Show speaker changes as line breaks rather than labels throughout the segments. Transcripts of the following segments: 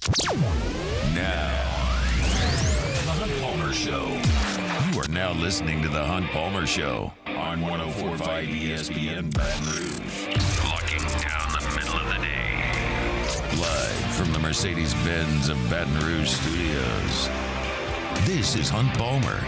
Now, The Hunt Palmer Show. You are now listening to The Hunt Palmer Show on 104.5 ESPN Baton Rouge. Looking down the middle of the day. Live from the Mercedes-Benz of Baton Rouge studios. This is Hunt Palmer.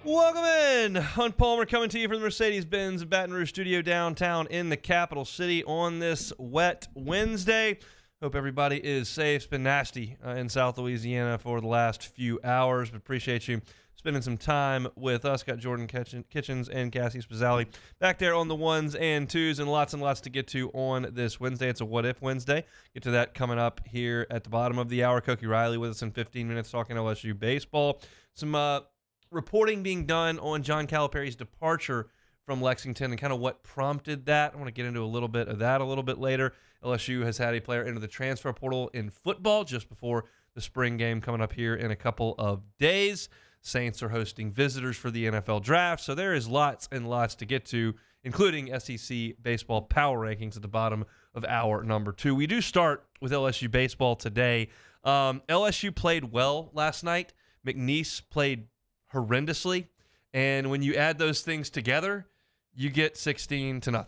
Welcome in. Hunt Palmer coming to you from the Mercedes-Benz Baton Rouge studio downtown in the capital city on this wet Wednesday. Hope everybody is safe. It's been nasty in South Louisiana for the last few hours, but appreciate you spending some time with us. Got Jordan Kitchens and Cassie Spazzali back there on the ones and twos, and lots to get to on this Wednesday. It's a What If Wednesday. Get to that coming up here at the bottom of the hour. Koki Riley with us in 15 minutes talking LSU baseball. Some reporting being done on John Calipari's departure from Lexington and kind of what prompted that. I want to get into a little bit of that a little bit later. LSU has had a player enter the transfer portal in football just before the spring game coming up here in a couple of days. Saints are hosting visitors for the NFL draft, so there is lots and lots to get to, including SEC baseball power rankings at the bottom of hour number 2. We do start with LSU baseball today. LSU played well last night. McNeese played horrendously, and when you add those things together, you get 16-0.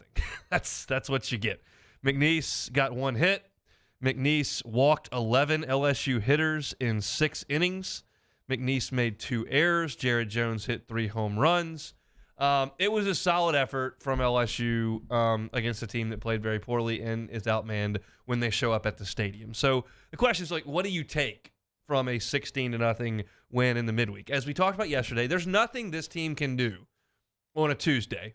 That's what you get. McNeese got one hit. McNeese walked 11 LSU hitters in 6 innings. McNeese made 2 errors. Jared Jones hit 3 home runs. It was a solid effort from LSU against a team that played very poorly and is outmanned when they show up at the stadium. So the question is, what do you take from a 16-0 win in the midweek? As we talked about yesterday, there's nothing this team can do on a Tuesday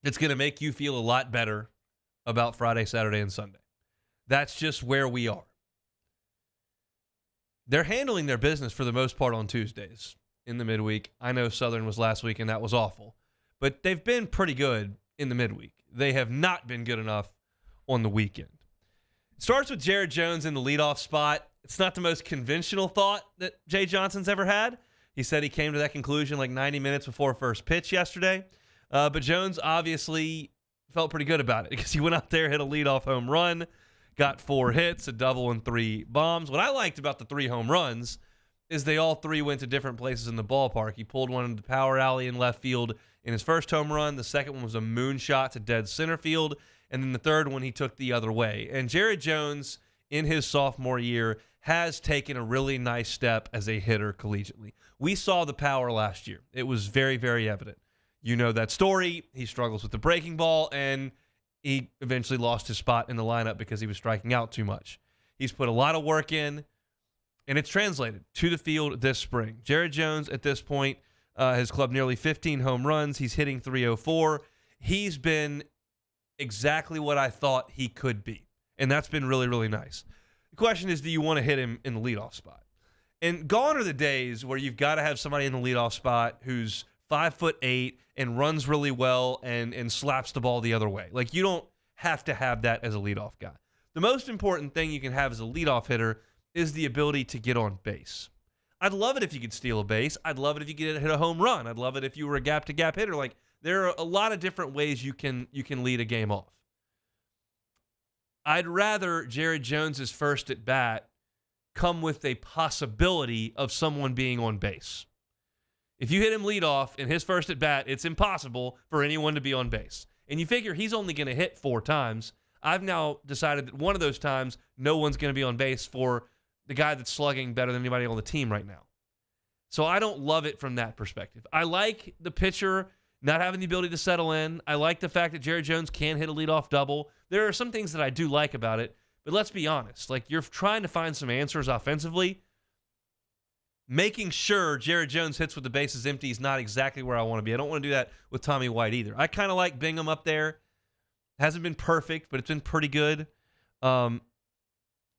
that's going to make you feel a lot better about Friday, Saturday, and Sunday. That's just where we are. They're handling their business for the most part on Tuesdays in the midweek. I know Southern was last week, and that was awful. But they've been pretty good in the midweek. They have not been good enough on the weekend. It starts with Jared Jones in the leadoff spot. It's not the most conventional thought that Jay Johnson's ever had. He said he came to that conclusion like 90 minutes before first pitch yesterday. But Jones obviously felt pretty good about it because he went out there, hit a leadoff home run, got 4 hits, a double, and 3 bombs. What I liked about the 3 home runs is they all 3 went to different places in the ballpark. He pulled one into the power alley in left field in his first home run. The second one was a moonshot to dead center field. And then the third one he took the other way. And Jared Jones, in his sophomore year, has taken a really nice step as a hitter collegiately. We saw the power last year. It was very, very evident. You know that story. He struggles with the breaking ball, and he eventually lost his spot in the lineup because he was striking out too much. He's put a lot of work in, and it's translated to the field this spring. Jared Jones, at this point, has clubbed nearly 15 home runs. He's hitting .304. He's been exactly what I thought he could be, and that's been really, really nice. The question is, do you want to hit him in the leadoff spot? And gone are the days where you've got to have somebody in the leadoff spot who's 5'8" and runs really well and slaps the ball the other way. Like, you don't have to have that as a leadoff guy. The most important thing you can have as a leadoff hitter is the ability to get on base. I'd love it if you could steal a base. I'd love it if you could hit a home run. I'd love it if you were a gap-to-gap hitter. Like, there are a lot of different ways you can lead a game off. I'd rather Jared Jones's first at bat come with a possibility of someone being on base. If you hit him leadoff in his first at bat, it's impossible for anyone to be on base. And you figure he's only going to hit 4 times. I've now decided that one of those times, no one's going to be on base for the guy that's slugging better than anybody on the team right now. So I don't love it from that perspective. I like the pitcher not having the ability to settle in. I like the fact that Jared Jones can hit a leadoff double. There are some things that I do like about it, but let's be honest. Like, you're trying to find some answers offensively. Making sure Jared Jones hits with the bases empty is not exactly where I want to be. I don't want to do that with Tommy White either. I kind of like Bingham up there. Hasn't been perfect, but it's been pretty good. And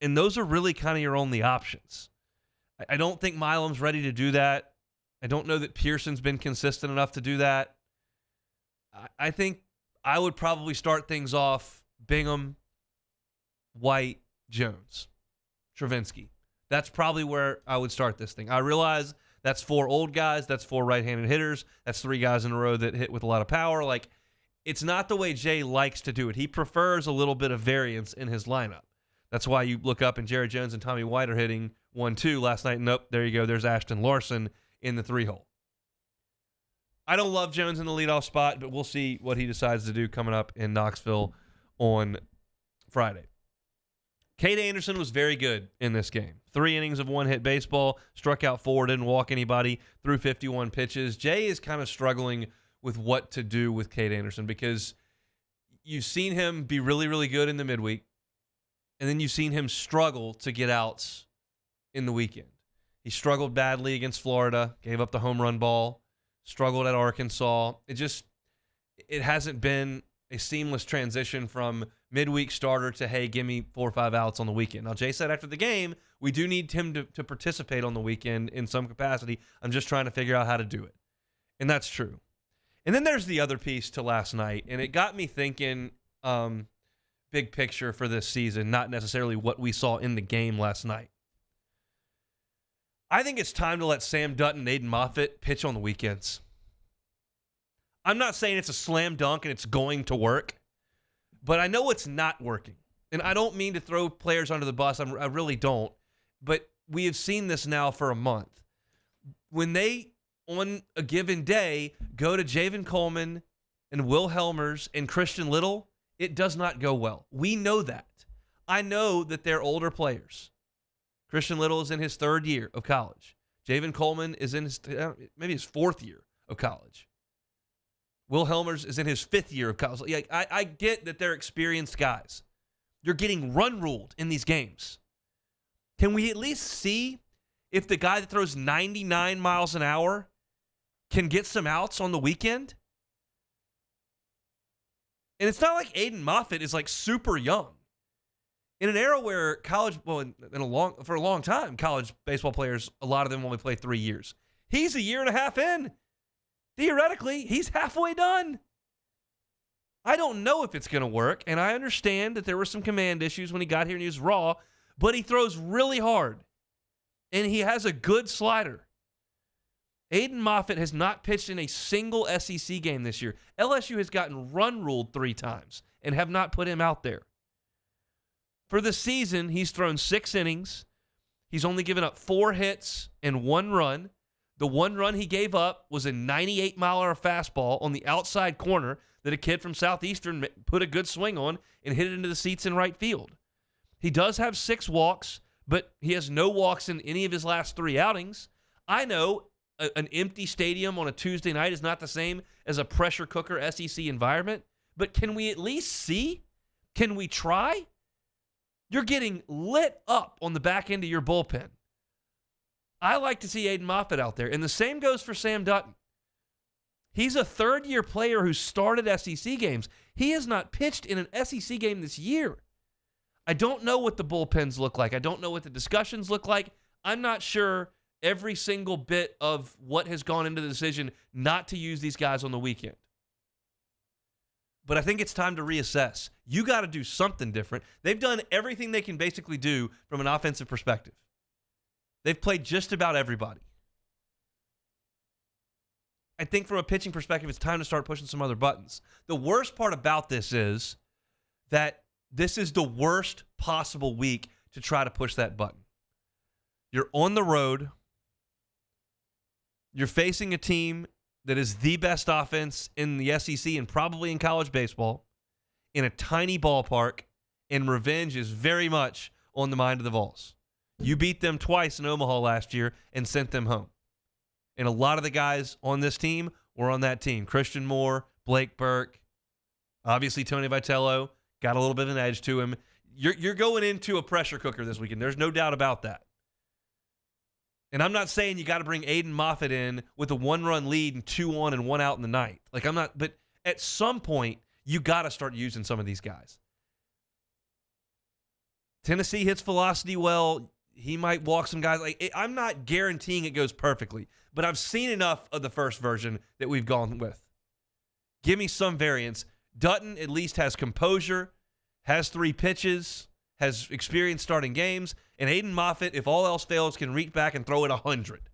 those are really kind of your only options. I don't think Milam's ready to do that. I don't know that Pearson's been consistent enough to do that. I think I would probably start things off Bingham, White, Jones, Travinsky. That's probably where I would start this thing. I realize that's 4 old guys. That's 4 right-handed hitters. That's 3 guys in a row that hit with a lot of power. Like, it's not the way Jay likes to do it. He prefers a little bit of variance in his lineup. That's why you look up and Jared Jones and Tommy White are hitting 1-2 last night. Nope, there you go. There's Ashton Larson in the 3-hole. I don't love Jones in the leadoff spot, but we'll see what he decides to do coming up in Knoxville on Friday. Cade Anderson was very good in this game. 3 innings of one-hit baseball, struck out 4, didn't walk anybody, threw 51 pitches. Jay is kind of struggling with what to do with Cade Anderson because you've seen him be really, really good in the midweek, and then you've seen him struggle to get outs in the weekend. He struggled badly against Florida, gave up the home run ball, struggled at Arkansas. It hasn't been a seamless transition from midweek starter to, hey, give me 4 or 5 outs on the weekend. Now, Jay said after the game, we do need him to participate on the weekend in some capacity. I'm just trying to figure out how to do it. And that's true. And then there's the other piece to last night, and it got me thinking big picture for this season, not necessarily what we saw in the game last night. I think it's time to let Sam Dutton and Aiden Moffitt pitch on the weekends. I'm not saying it's a slam dunk and it's going to work, but I know it's not working. And I don't mean to throw players under the bus. I really don't. But we have seen this now for a month. When they, on a given day, go to Javen Coleman and Will Helmers and Christian Little, it does not go well. We know that. I know that they're older players. Christian Little is in his 3rd year of college. Javen Coleman is in maybe his 4th year of college. Will Helmers is in his 5th year of college. I get that they're experienced guys. You're getting run ruled in these games. Can we at least see if the guy that throws 99 miles an hour can get some outs on the weekend? And it's not like Aiden Moffitt is like super young. In an era where for a long time, college baseball players, a lot of them only play 3 years. He's a year and a half in. Theoretically, he's halfway done. I don't know if it's going to work, and I understand that there were some command issues when he got here and he was raw, but he throws really hard, and he has a good slider. Aiden Moffitt has not pitched in a single SEC game this year. LSU has gotten run ruled 3 times and have not put him out there. For the season, he's thrown 6 innings. He's only given up 4 hits and 1 run. The 1 run he gave up was a 98-mile-an-hour fastball on the outside corner that a kid from Southeastern put a good swing on and hit it into the seats in right field. He does have 6 walks, but he has no walks in any of his last 3 outings. I know an empty stadium on a Tuesday night is not the same as a pressure cooker SEC environment, but can we at least see? Can we try? You're getting lit up on the back end of your bullpen. I like to see Aiden Moffitt out there, and the same goes for Sam Dutton. He's a 3rd-year player who started SEC games. He has not pitched in an SEC game this year. I don't know what the bullpens look like. I don't know what the discussions look like. I'm not sure every single bit of what has gone into the decision not to use these guys on the weekend. But I think it's time to reassess. You got to do something different. They've done everything they can basically do from an offensive perspective. They've played just about everybody. I think from a pitching perspective, it's time to start pushing some other buttons. The worst part about this is that this is the worst possible week to try to push that button. You're on the road. You're facing a team that is the best offense in the SEC and probably in college baseball in a tiny ballpark, and revenge is very much on the mind of the Vols. You beat them twice in Omaha last year and sent them home. And a lot of the guys on this team were on that team. Christian Moore, Blake Burke, obviously Tony Vitello, got a little bit of an edge to him. You're going into a pressure cooker this weekend. There's no doubt about that. And I'm not saying you got to bring Aiden Moffitt in with a 1-run lead and 2 on and 1 out in the ninth. But at some point, you got to start using some of these guys. Tennessee hits velocity well. He might walk some guys. I'm not guaranteeing it goes perfectly, but I've seen enough of the first version that we've gone with. Give me some variance. Dutton at least has composure, has 3 pitches, has experience starting games, and Aiden Moffitt, if all else fails, can reach back and throw it 100.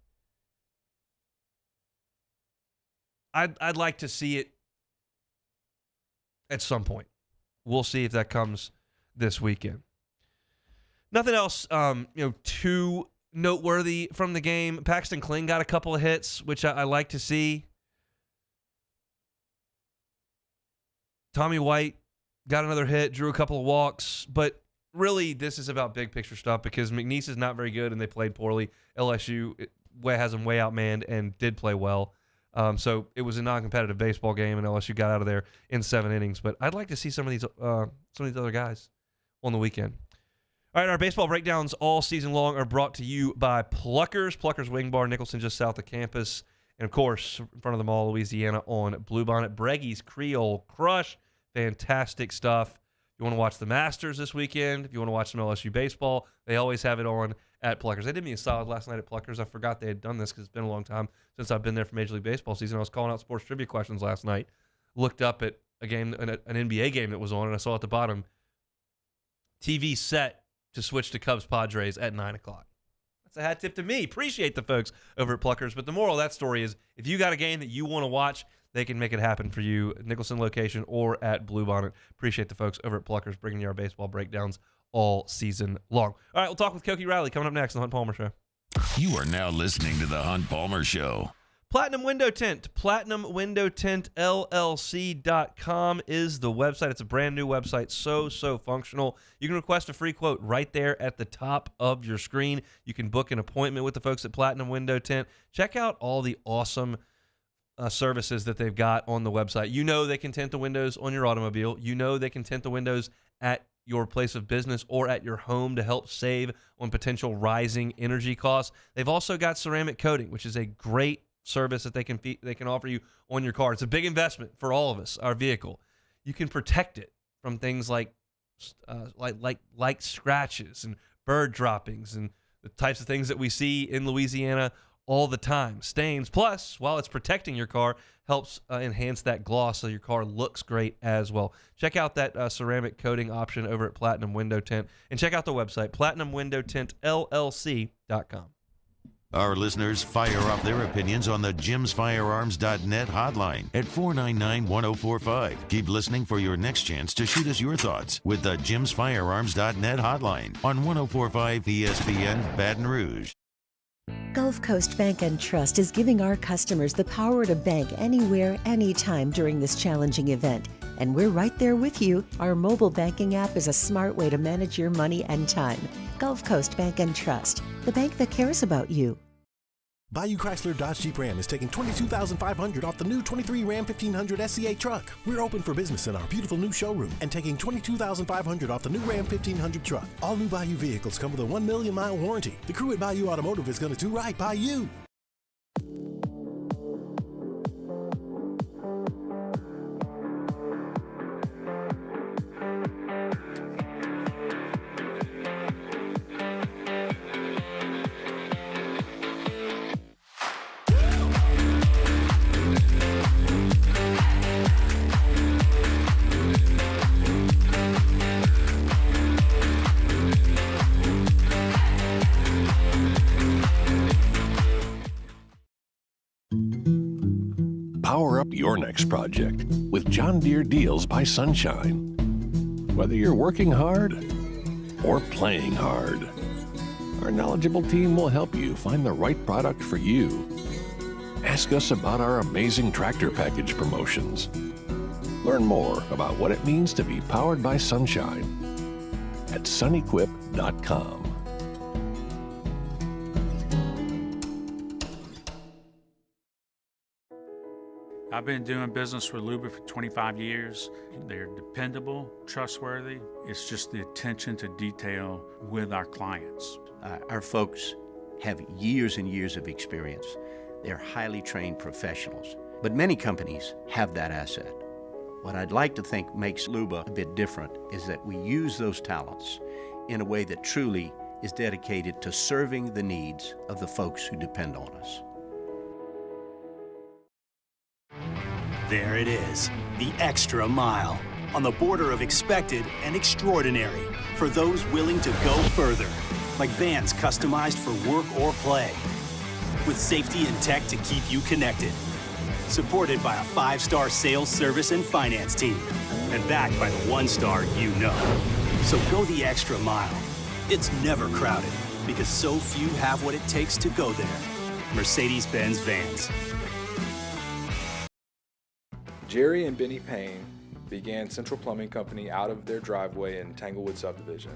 I'd like to see it at some point. We'll see if that comes this weekend. Nothing else, too noteworthy from the game. Paxton Kling got a couple of hits, which I like to see. Tommy White got another hit, drew a couple of walks, but really this is about big picture stuff because McNeese is not very good and they played poorly. LSU has them way outmanned and did play well. So it was a non-competitive baseball game and LSU got out of there in 7 innings. But I'd like to see some of these other guys on the weekend. All right, our baseball breakdowns all season long are brought to you by Pluckers. Pluckers Wing Bar, Nicholson, just south of campus. And, of course, in front of the Mall, Louisiana on Bluebonnet. Breggie's Creole Crush. Fantastic stuff. If you want to watch the Masters this weekend, if you want to watch some LSU baseball, they always have it on at Pluckers. They did me a solid last night at Pluckers. I forgot they had done this because it's been a long time since I've been there for Major League Baseball season. I was calling out sports trivia questions last night. Looked up at a game, an NBA game that was on, and I saw at the bottom, TV set to switch to Cubs Padres at 9 o'clock. That's a hat tip to me. Appreciate the folks over at Pluckers. But the moral of that story is if you got a game that you want to watch, they can make it happen for you, Nicholson location or at Bluebonnet. Appreciate the folks over at Pluckers bringing you our baseball breakdowns all season long. All right, we'll talk with Koki Riley coming up next on the Hunt Palmer Show.
You are now listening to the Hunt Palmer Show.
Platinum Window Tint. PlatinumWindowTintLLC.com is the website. It's a brand new website, so functional. You can request a free quote right there at the top of your screen. You can book an appointment with the folks at Platinum Window Tint. Check out all the awesome services that they've got on the website. You know they can tint the windows on your automobile. You know they can tint the windows at your place of business or at your home to help save on potential rising energy costs. They've also got ceramic coating, which is a great service that they can offer you on your car. It's a big investment for all of us, our vehicle. You can protect it from things like scratches and bird droppings and the types of things that we see in Louisiana all the time. Stains. Plus, while it's protecting your car, helps enhance that gloss so your car looks great as well. Check out that ceramic coating option over at Platinum Window Tint. And check out the website, PlatinumWindowTintLLC.com.
Our listeners fire off their opinions on the jimsfirearms.net hotline at 499-1045. Keep listening for your next chance to shoot us your thoughts with the jimsfirearms.net hotline on 1045 ESPN Baton Rouge.
Gulf Coast Bank and Trust is giving our customers the power to bank anywhere, anytime during this challenging event. And we're right there with you. Our mobile banking app is a smart way to manage your money and time. Gulf Coast Bank and Trust, the bank that cares about you.
Bayou Chrysler Dodge Jeep Ram is taking $22,500 off the new 23 Ram 1500 SCA truck. We're open for business in our beautiful new showroom and taking $22,500 off the new Ram 1500 truck. All new Bayou vehicles come with a 1 million mile warranty. The crew at Bayou Automotive is going to do right by you.
Power up your next project with John Deere Deals by Sunshine. Whether you're working hard or playing hard, our knowledgeable team will help you find the right product for you. Ask us about our amazing tractor package promotions. Learn more about what it means to be powered by Sunshine at sunequip.com.
I've been doing business with Luba for 25 years. They're dependable, trustworthy. It's just the attention to detail with our clients.
Our folks have years and years of experience. They're highly trained professionals, but many companies have that asset. What I'd like to think makes Luba a bit different is that we use those talents in a way that truly is dedicated to serving the needs of the folks who depend on us.
There it is, the extra mile, on the border of expected and extraordinary for those willing to go further, like vans customized for work or play, with safety and tech to keep you connected, supported by a 5-star sales, service, and finance team. and backed by the one-star you know. So go the extra mile. It's never crowded because so few have what it takes to go there. Mercedes-Benz Vans.
Jerry and Benny Payne began Central Plumbing Company out of their driveway in Tanglewood Subdivision.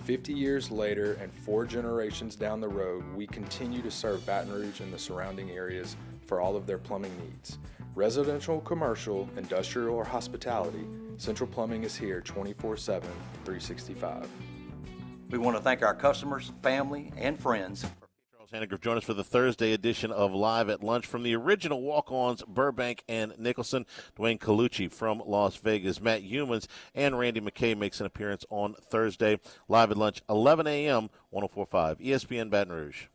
50 years later and 4 generations down the road, we continue to serve Baton Rouge and the surrounding areas for all of their plumbing needs. Residential, commercial, industrial, or hospitality, Central Plumbing is here 24/7, 365.
We want to thank our customers, family, and friends.
Charles Hannegriff join us for the Thursday edition of Live at Lunch from the original walk-ons Burbank and Nicholson. Dwayne Colucci from Las Vegas. Matt Humans and Randy McKay makes an appearance on Thursday. Live at Lunch, 11 a.m., 104.5 ESPN Baton Rouge.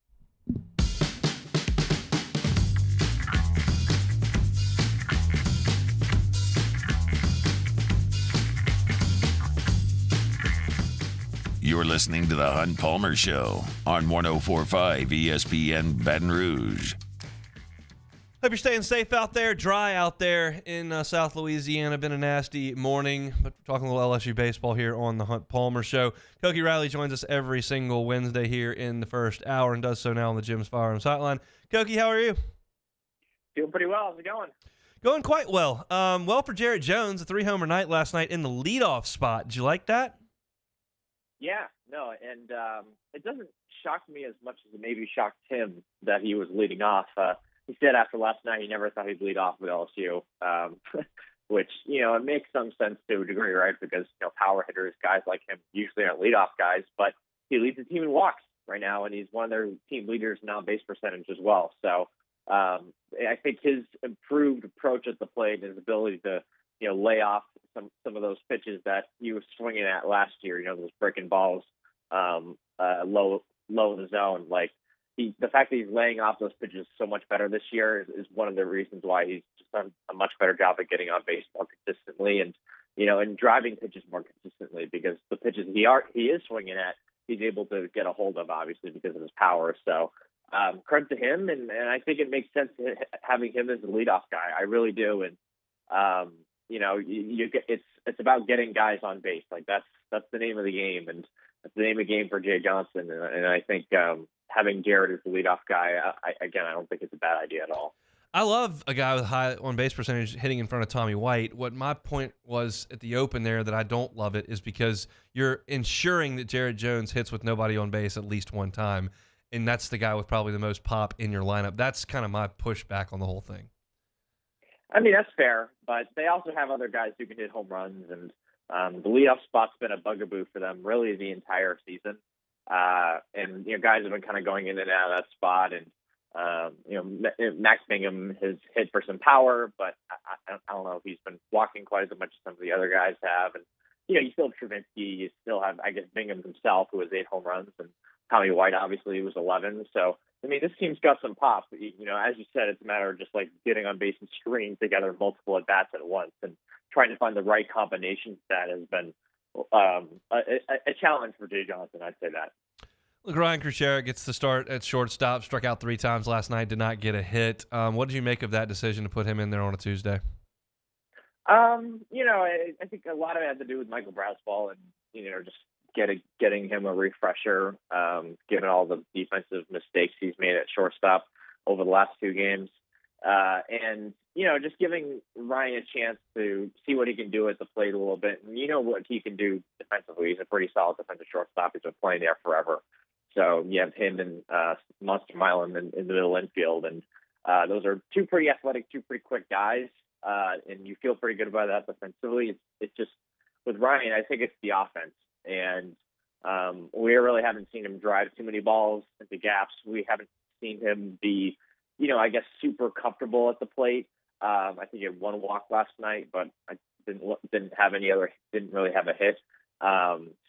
You're listening to the Hunt Palmer Show on 104.5 ESPN Baton Rouge.
Hope you're staying safe out there, dry out there in South Louisiana. Been a nasty morning, but we're talking a little LSU baseball here on the Hunt Palmer Show. Koki Riley joins us every single Wednesday here in the first hour and does so now on the Jim's Firearms Hotline. Koki, how are you?
Doing pretty well. How's it going?
Going quite well. Well for Jarrett Jones, a 3-homer night last night in the leadoff spot. Did you like that?
Yeah, no, and it doesn't shock me as much as it maybe shocked him that he was leading off. He said after last night he never thought he'd lead off with LSU, which, it makes some sense to a degree, right? Because, power hitters, guys like him usually aren't leadoff guys, but he leads the team in walks right now, and he's one of their team leaders in on-base percentage as well. So I think his improved approach at the plate and his ability to lay off some of those pitches that he was swinging at last year, those breaking balls low in the zone. Like the fact that he's laying off those pitches so much better this year is one of the reasons why he's just done a much better job at getting on base more consistently and, and driving pitches more consistently, because the pitches he is swinging at, he's able to get a hold of, obviously, because of his power. So credit to him, and I think it makes sense having him as the leadoff guy. I really do. And it's about getting guys on base. Like that's the name of the game, and that's the name of the game for Jay Johnson. And I think having Jared as the leadoff guy, I don't think it's a bad idea at all.
I love a guy with high on-base percentage hitting in front of Tommy White. What my point was at the open there that I don't love it is because you're ensuring that Jared Jones hits with nobody on base at least one time, and that's the guy with probably the most pop in your lineup. That's kind of my pushback on the whole thing.
I mean, that's fair, but they also have other guys who can hit home runs, and the leadoff spot's been a bugaboo for them really the entire season. And guys have been kind of going in and out of that spot, and Max Bingham has hit for some power, but I don't know if he's been walking quite as much as some of the other guys have. And you still have Travinsky, you still have, I guess, Bingham himself, who has 8 home runs, and Tommy White obviously was 11. So I mean, this team's got some pop. As you said, it's a matter of just like getting on base and stringing together multiple at bats at once and trying to find the right combinations. That has been a challenge for Jay Johnson. I'd say that.
Look, Ryan Cruchera gets the start at shortstop, struck out 3 times last night, did not get a hit. What did you make of that decision to put him in there on a Tuesday?
I think a lot of it had to do with Michael Braswell and, just getting him a refresher, given all the defensive mistakes he's made at shortstop over the last 2 games. And just giving Ryan a chance to see what he can do at the plate a little bit. And what he can do defensively. He's a pretty solid defensive shortstop. He's been playing there forever. So you have him and Monster Milan in the middle infield. And those are 2 pretty athletic, 2 pretty quick guys. And you feel pretty good about that defensively. It's just with Ryan, I think it's the offense. And we really haven't seen him drive too many balls into gaps. We haven't seen him be, I guess, super comfortable at the plate. I think he had 1 walk last night, but I didn't really have a hit.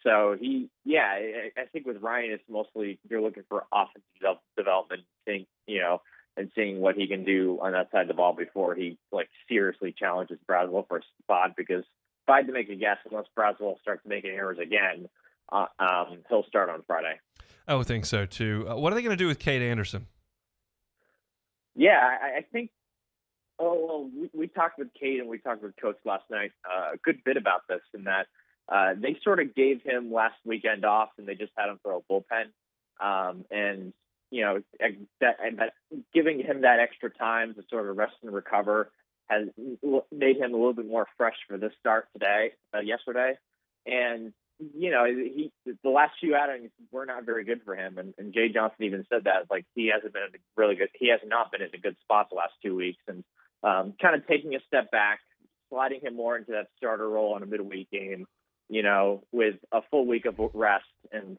So I think with Ryan, it's mostly you're looking for offensive development, and seeing what he can do on that side of the ball before he seriously challenges Braswell for a spot. Because if I had to make a guess, unless Braswell starts making errors again, he'll start on Friday.
I would think so too. What are they going to do with Cade Anderson?
Yeah, I think well, we talked with Kate and we talked with Coach last night a good bit about this, in that they sort of gave him last weekend off and they just had him throw a bullpen. And, that giving him that extra time to sort of rest and recover has made him a little bit more fresh for this start yesterday. And, the last few outings were not very good for him. And Jay Johnson even said that, like, he has not been in a good spot the last 2 weeks. And kind of taking a step back, sliding him more into that starter role on a midweek game, with a full week of rest, and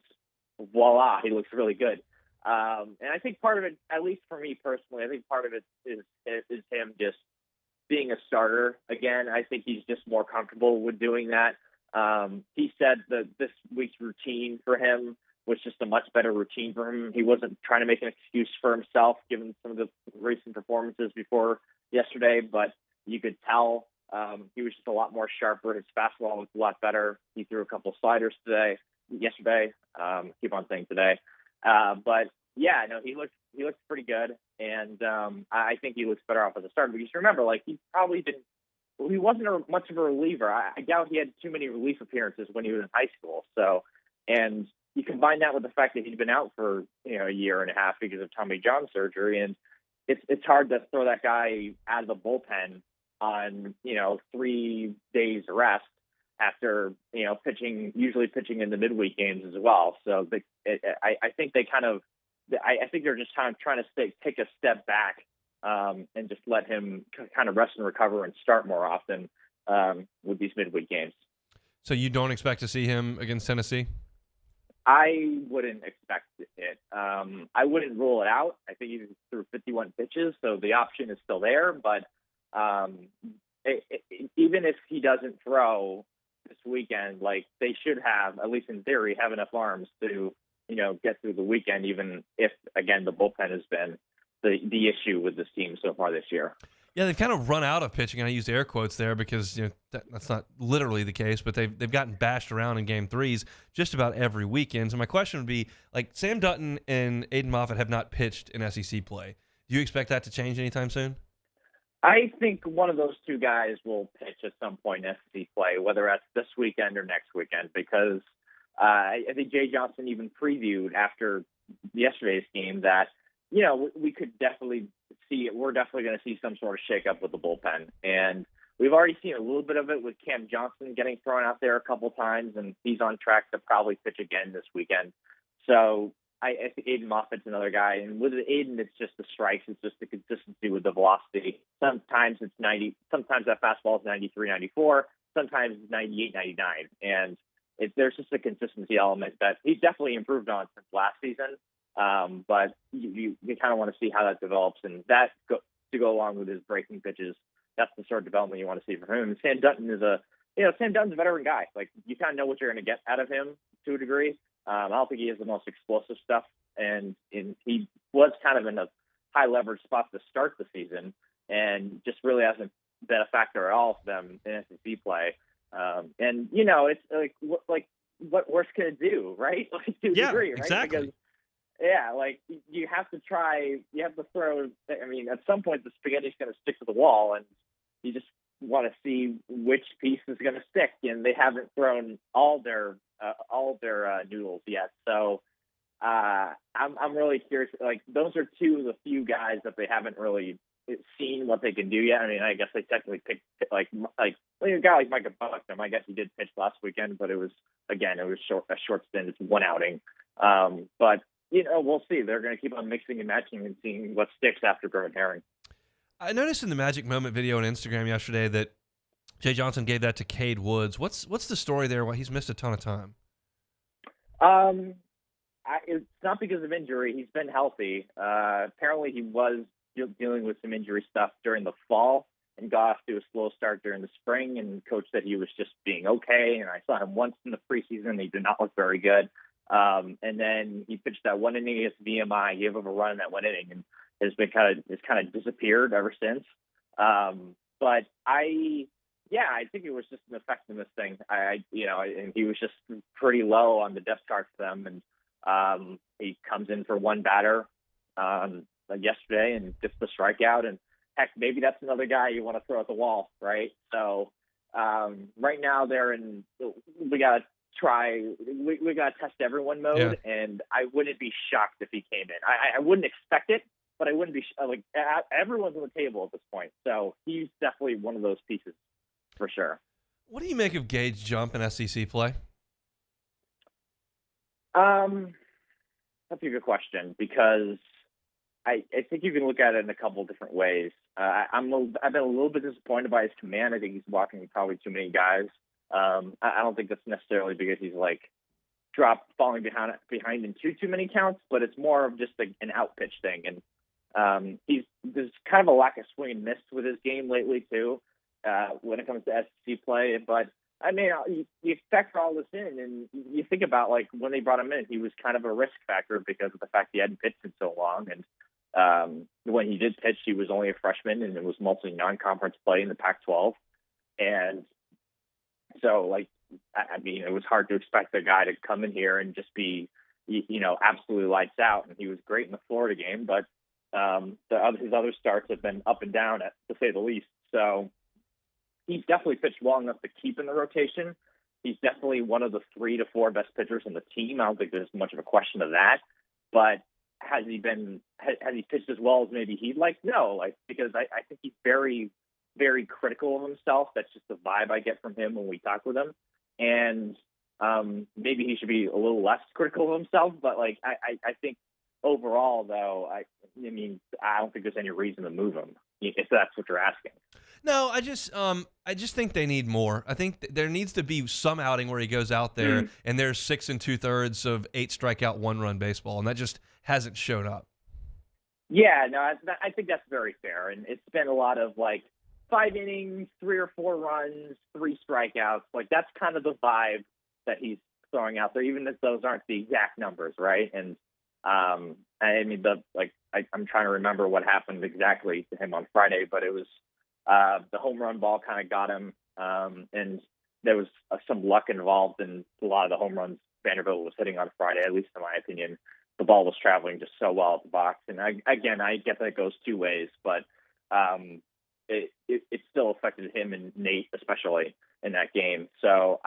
voila, he looks really good. And I think part of it, at least for me personally, I think part of it is him just being a starter again. I think he's just more comfortable with doing that. He said that this week's routine for him was just a much better routine for him. He wasn't trying to make an excuse for himself, given some of the recent performances before yesterday, but you could tell he was just a lot more sharper. His fastball was a lot better. He threw a couple sliders yesterday. Keep on saying today. But yeah, no, he looks pretty good. And I think he looks better off as a starter. Because remember, like, he wasn't much of a reliever. I doubt he had too many relief appearances when he was in high school. So, and you combine that with the fact that he'd been out for, a year and a half because of Tommy John surgery. And it's hard to throw that guy out of the bullpen on, 3 days rest after, usually pitching in the midweek games as well. So I think they're just kind of trying to take a step back and just let him kind of rest and recover and start more often with these midweek games.
So you don't expect to see him against Tennessee?
I wouldn't expect it. I wouldn't rule it out. I think he threw 51 pitches, so the option is still there. But even if he doesn't throw this weekend, like, they should have, at least in theory, have enough arms to, get through the weekend, even if, again, the bullpen has been the issue with this team so far this year.
Yeah, they've kind of run out of pitching. I used air quotes there because that's not literally the case, but they've gotten bashed around in game threes just about every weekend. So my question would be, like, Sam Dutton and Aiden Moffett have not pitched in SEC play. Do you expect that to change anytime soon?
I think one of those two guys will pitch at some point in SEC play, whether that's this weekend or next weekend, because I think Jay Johnson even previewed after yesterday's game that, we could definitely see it. We're definitely going to see some sort of shakeup with the bullpen. And we've already seen a little bit of it with Cam Johnson getting thrown out there a couple times, and he's on track to probably pitch again this weekend. So I think Aiden Moffitt's another guy. And with Aiden, it's just the strikes. It's just the consistency with the velocity. Sometimes it's 90. Sometimes that fastball is 93, 94. Sometimes it's 98, 99. And there's just a consistency element that he's definitely improved on since last season. But you kind of want to see how that develops, and that to go along with his breaking pitches. That's the sort of development you want to see from him. And Sam Dutton is Sam Dutton's a veteran guy. Like, you kind of know what you're going to get out of him to a degree. I don't think he has the most explosive stuff, and he was kind of in a high leverage spot to start the season, and just really hasn't been a factor at all for them in SEC play. And it's like what worse can it do, right? Like, to a degree, right?
Exactly.
Because, yeah, like, you have to throw. I mean, at some point the spaghetti's going to stick to the wall, and you just want to see which piece is going to stick. And they haven't thrown all their noodles yet. So I'm really curious. Like, those are two of the few guys that they haven't really seen what they can do yet. I mean, I guess they technically picked like a guy like Micah Bucknam. I guess he did pitch last weekend, but it was a short stint. It's one outing. But we'll see. They're going to keep on mixing and matching and seeing what sticks after Griffin Herring.
I noticed in the Magic Moment video on Instagram yesterday that Jay Johnson gave that to Cade Woods. What's the story there? Why he's missed a ton of time?
It's not because of injury. He's been healthy. Apparently he was dealing with some injury stuff during the fall and got off to a slow start during the spring, and coach said he was just being okay. And I saw him once in the preseason. He did not look very good. And then he pitched that one inning against VMI, gave him a run in that one inning, and has kind of disappeared ever since. But I think it was just an effectiveness thing. And he was just pretty low on the depth chart for them. And he comes in for one batter yesterday and gets the strikeout and heck, maybe that's another guy you want to throw at the wall, right? So right now we got to test everyone mode, and I wouldn't be shocked if he came in. I wouldn't expect it, but I wouldn't be everyone's on the table at this point. So he's definitely one of those pieces for sure.
What do you make of Gage's jump in SEC play?
That's a good question, because I think you can look at it in a couple of different ways. I've been a little bit disappointed by his command. I think he's walking probably too many guys. I don't think that's necessarily because he's falling behind in too many counts, but it's more of just an out pitch thing. And there's kind of a lack of swing and miss with his game lately too, when it comes to SEC play. But I mean, you factor all this in, and you think about when they brought him in, he was kind of a risk factor because of the fact he hadn't pitched in so long. And when he did pitch, he was only a freshman, and it was mostly non-conference play in the Pac-12. And so, I mean, it was hard to expect a guy to come in here and just be, absolutely lights out. And he was great in the Florida game, but his other starts have been up and down, to say the least. So he's definitely pitched well enough to keep in the rotation. He's definitely one of the 3 to 4 best pitchers on the team. I don't think there's much of a question of that. But has he pitched as well as maybe he'd like? No, because I think he's very, very critical of himself. That's just the vibe I get from him when we talk with him. And maybe he should be a little less critical of himself. But I think overall, though, I don't think there's any reason to move him, if that's what you're asking.
No, I just think they need more. I think there needs to be some outing where he goes out there and there's 6 2/3 of 8 strikeout, 1-run baseball, and that just hasn't shown up.
Yeah, no, I think that's very fair, and it's been a lot of 5 innings, 3 or 4 runs, 3 strikeouts. That's kind of the vibe that he's throwing out there, even if those aren't the exact numbers, right? And I mean, I'm trying to remember what happened exactly to him on Friday, but it was the home run ball kind of got him, and there was some luck involved in a lot of the home runs Vanderbilt was hitting on Friday, at least in my opinion. The ball was traveling just so well at the box. And I get that it goes 2 ways, but it still affected him and Nate, especially in that game. So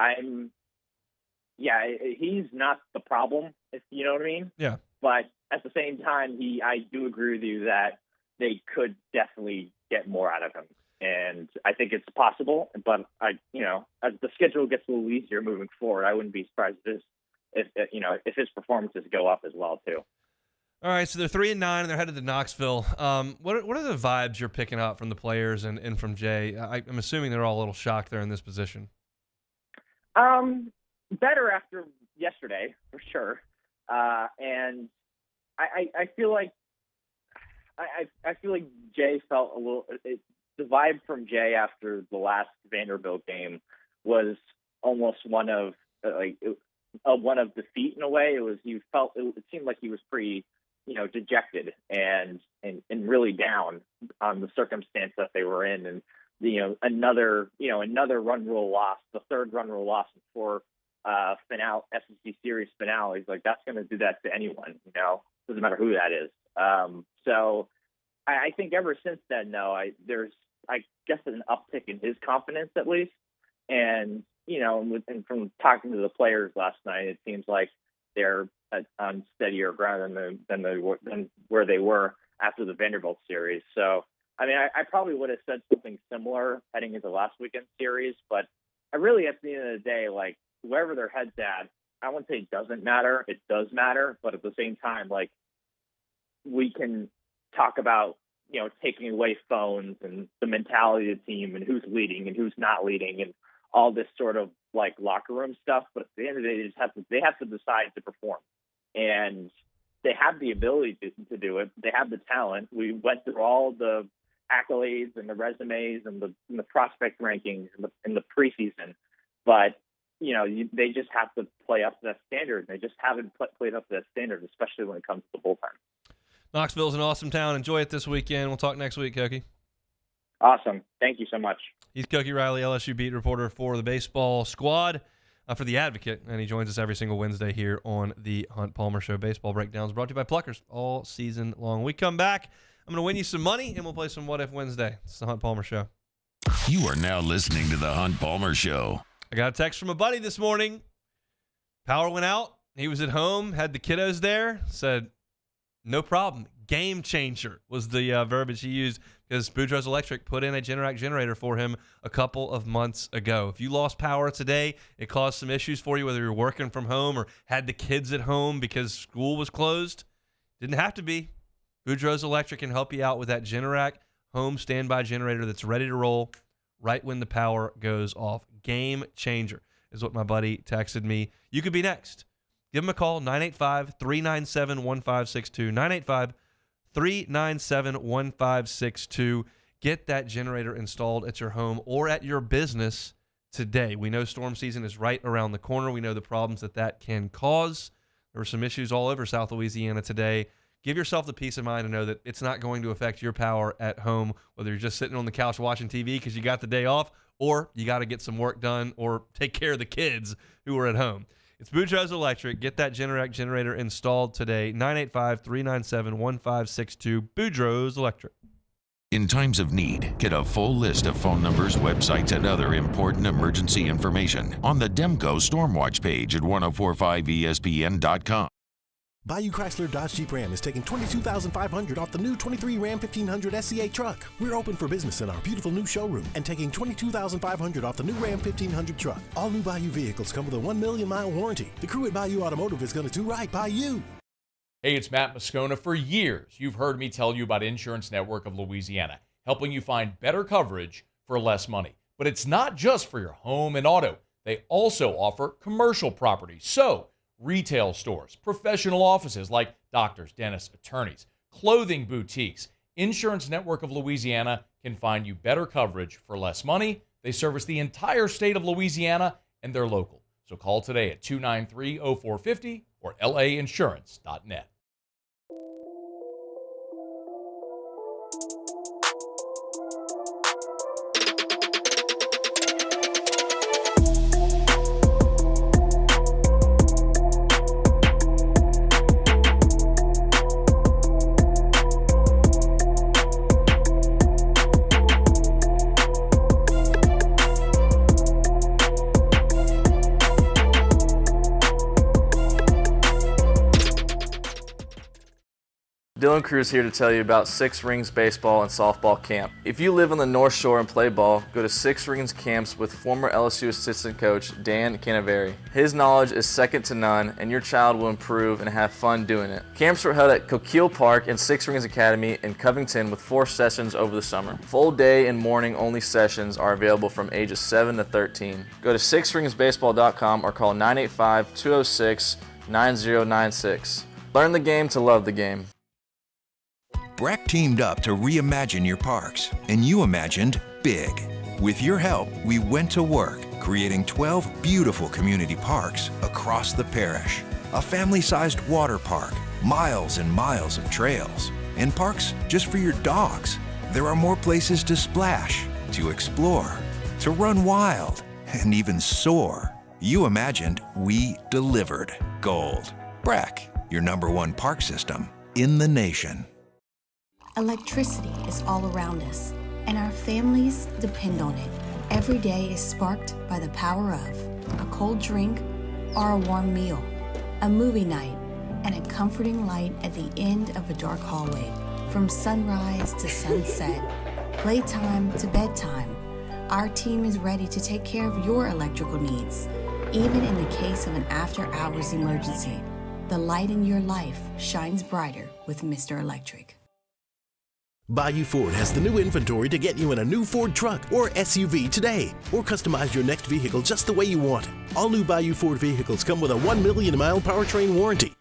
he's not the problem, if you know what I mean.
Yeah.
But at the same time, I do agree with you that they could definitely get more out of him. And I think it's possible, but as the schedule gets a little easier moving forward, I wouldn't be surprised if his performances go up as well too.
All right, so they're 3-9 and they're headed to Knoxville. What are the vibes you're picking up from the players and from Jay? I'm assuming they're all a little shocked they're in this position.
Better after yesterday for sure, and I feel like Jay felt a little. The vibe from Jay after the last Vanderbilt game was almost one of defeat in a way. It seemed like he was pretty, dejected and really down on the circumstance that they were in, and another run rule loss, the 3rd run rule loss before SEC series finale. That's going to do that to anyone. Doesn't matter who that is. So I think ever since then, there's an uptick in his confidence at least. And, and from talking to the players last night, it seems like they're on steadier ground than where they were after the Vanderbilt series. So, I mean, I probably would have said something similar heading into last weekend's series, but I really, at the end of the day, wherever their head's at, I wouldn't say it doesn't matter. It does matter. But at the same time, we can talk about, taking away phones and the mentality of the team and who's leading and who's not leading and all this sort of locker room stuff. But at the end of the day, they have to decide to perform, and they have the ability to do it. They have the talent. We went through all the accolades and the resumes and the prospect rankings in the preseason, but they just have to play up to that standard. They just haven't played up to that standard, especially when it comes to the bullpen.
Knoxville's an awesome town. Enjoy it this weekend. We'll talk next week, Koki.
Awesome. Thank you so much.
He's Koki Riley, LSU beat reporter for the baseball squad for The Advocate, and he joins us every single Wednesday here on the Hunt Palmer Show. Baseball breakdowns brought to you by Pluckers all season long. We come back. I'm going to win you some money, and we'll play some What If Wednesday. It's the Hunt Palmer Show.
You are now listening to the Hunt Palmer Show.
I got a text from a buddy this morning. Power went out. He was at home, had the kiddos there, said, no problem. Game changer was the verbiage he used because Boudreaux's Electric put in a Generac generator for him a couple of months ago. If you lost power today, it caused some issues for you, whether you're working from home or had the kids at home because school was closed. Didn't have to be. Boudreaux's Electric can help you out with that Generac home standby generator that's ready to roll right when the power goes off. Game changer is what my buddy texted me. You could be next. Give him a call, 985-397-1562, 985-397-1562. Get that generator installed at your home or at your business today. We know storm season is right around the corner. We know the problems that can cause. There were some issues all over South Louisiana today. Give yourself the peace of mind to know that it's not going to affect your power at home, whether you're just sitting on the couch watching TV because you got the day off or you got to get some work done or take care of the kids who are at home. It's Boudreaux's Electric. Get that Generac generator installed today. 985-397-1562. Boudreaux's Electric.
In times of need, get a full list of phone numbers, websites, and other important emergency information on the Demco Stormwatch page at 1045ESPN.com.
Bayou Chrysler Dodge Jeep Ram is taking $22,500 off the new 23 Ram 1500 SCA truck. We're open for business in our beautiful new showroom and taking $22,500 off the new Ram 1500 truck. All new Bayou vehicles come with a 1 million mile warranty. The crew at Bayou Automotive is going to do right by you.
Hey, it's Matt Moscona. For years, you've heard me tell you about Insurance Network of Louisiana, helping you find better coverage for less money. But it's not just for your home and auto. They also offer commercial property. So, retail stores, professional offices like doctors, dentists, attorneys, clothing boutiques. Insurance Network of Louisiana can find you better coverage for less money. They service the entire state of Louisiana, and they're local. So call today at 293-0450 or lainsurance.net.
Dylan Cruz here to tell you about Six Rings Baseball and Softball Camp. If you live on the North Shore and play ball, go to Six Rings Camps with former LSU assistant coach Dan Canaveri. His knowledge is second to none, and your child will improve and have fun doing it. Camps are held at Coquille Park and Six Rings Academy in Covington with 4 sessions over the summer. Full day and morning only sessions are available from ages 7 to 13. Go to sixringsbaseball.com or call 985-206-9096. Learn the game to love the game.
Breck teamed up to reimagine your parks, and you imagined big. With your help, we went to work, creating 12 beautiful community parks across the parish. A family-sized water park, miles and miles of trails, and parks just for your dogs. There are more places to splash, to explore, to run wild, and even soar. You imagined, we delivered. Gold. Breck, your #1 park system in the nation.
Electricity is all around us, and our families depend on it. Every day is sparked by the power of a cold drink or a warm meal, a movie night, and a comforting light at the end of a dark hallway. From sunrise to sunset, playtime to bedtime, our team is ready to take care of your electrical needs. Even in the case of an after-hours emergency, the light in your life shines brighter with Mr. Electric.
Bayou Ford has the new inventory to get you in a new Ford truck or SUV today, or customize your next vehicle just the way you want it. All new Bayou Ford vehicles come with a 1 million mile powertrain warranty.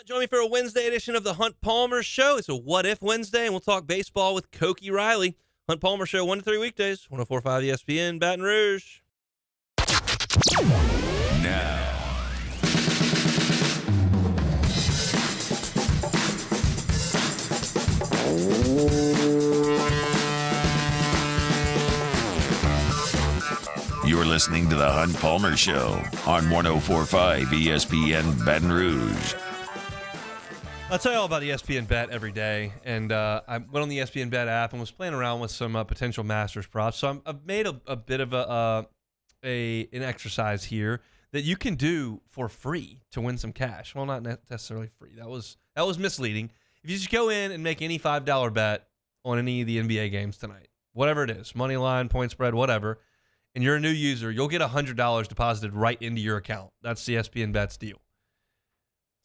Join me for a Wednesday edition of the Hunt Palmer Show. It's a What If Wednesday, and we'll talk baseball with Cokie Riley. Hunt Palmer Show, 1 to 3 weekdays, 104.5 ESPN, Baton Rouge.
Now, you're listening to the Hunt Palmer Show on 104.5 ESPN Baton Rouge.
I'll tell you all about ESPN Bet every day, and I went on the ESPN Bet app and was playing around with some potential Masters props. So I've made a bit of an exercise here that you can do for free to win some cash. Well, not necessarily free. That was misleading. If you just go in and make any $5 bet on any of the NBA games tonight, whatever it is, money line, point spread, whatever, and you're a new user, you'll get $100 deposited right into your account. That's the ESPN Bet's deal.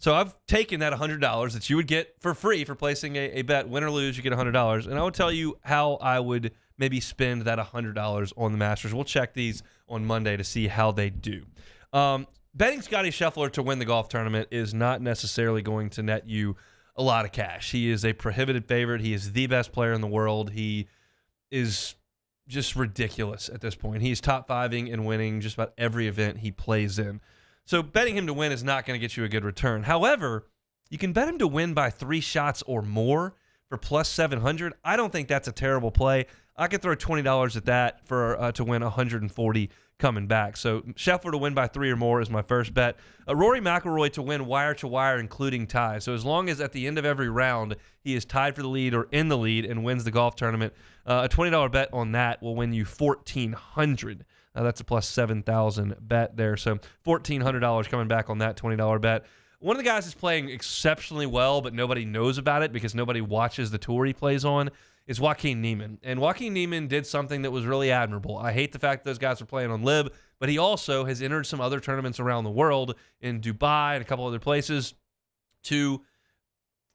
So I've taken that $100 that you would get for free for placing a bet, win or lose, you get $100. And I would tell you how I would maybe spend that $100 on the Masters. We'll check these on Monday to see how they do. Betting Scotty Scheffler to win the golf tournament is not necessarily going to net you a lot of cash. He is a prohibited favorite. He is the best player in the world. He is just ridiculous at this point. He's top 5ing and winning just about every event he plays in. So betting him to win is not going to get you a good return. However, you can bet him to win by 3 shots or more for plus 700. I don't think that's a terrible play. I could throw $20 at that for to win 140 coming back. So Scheffler to win by 3 or more is my first bet. Rory McIlroy to win wire to wire, including ties. So as long as at the end of every round he is tied for the lead or in the lead and wins the golf tournament, a $20 bet on that will win you $1,400. That's a plus 7,000 bet there. So $1,400 coming back on that $20 bet. One of the guys is playing exceptionally well, but nobody knows about it because nobody watches the tour he plays on, is Joaquin Niemann. And Joaquin Niemann did something that was really admirable. I hate the fact that those guys are playing on LIV, but he also has entered some other tournaments around the world in Dubai and a couple other places to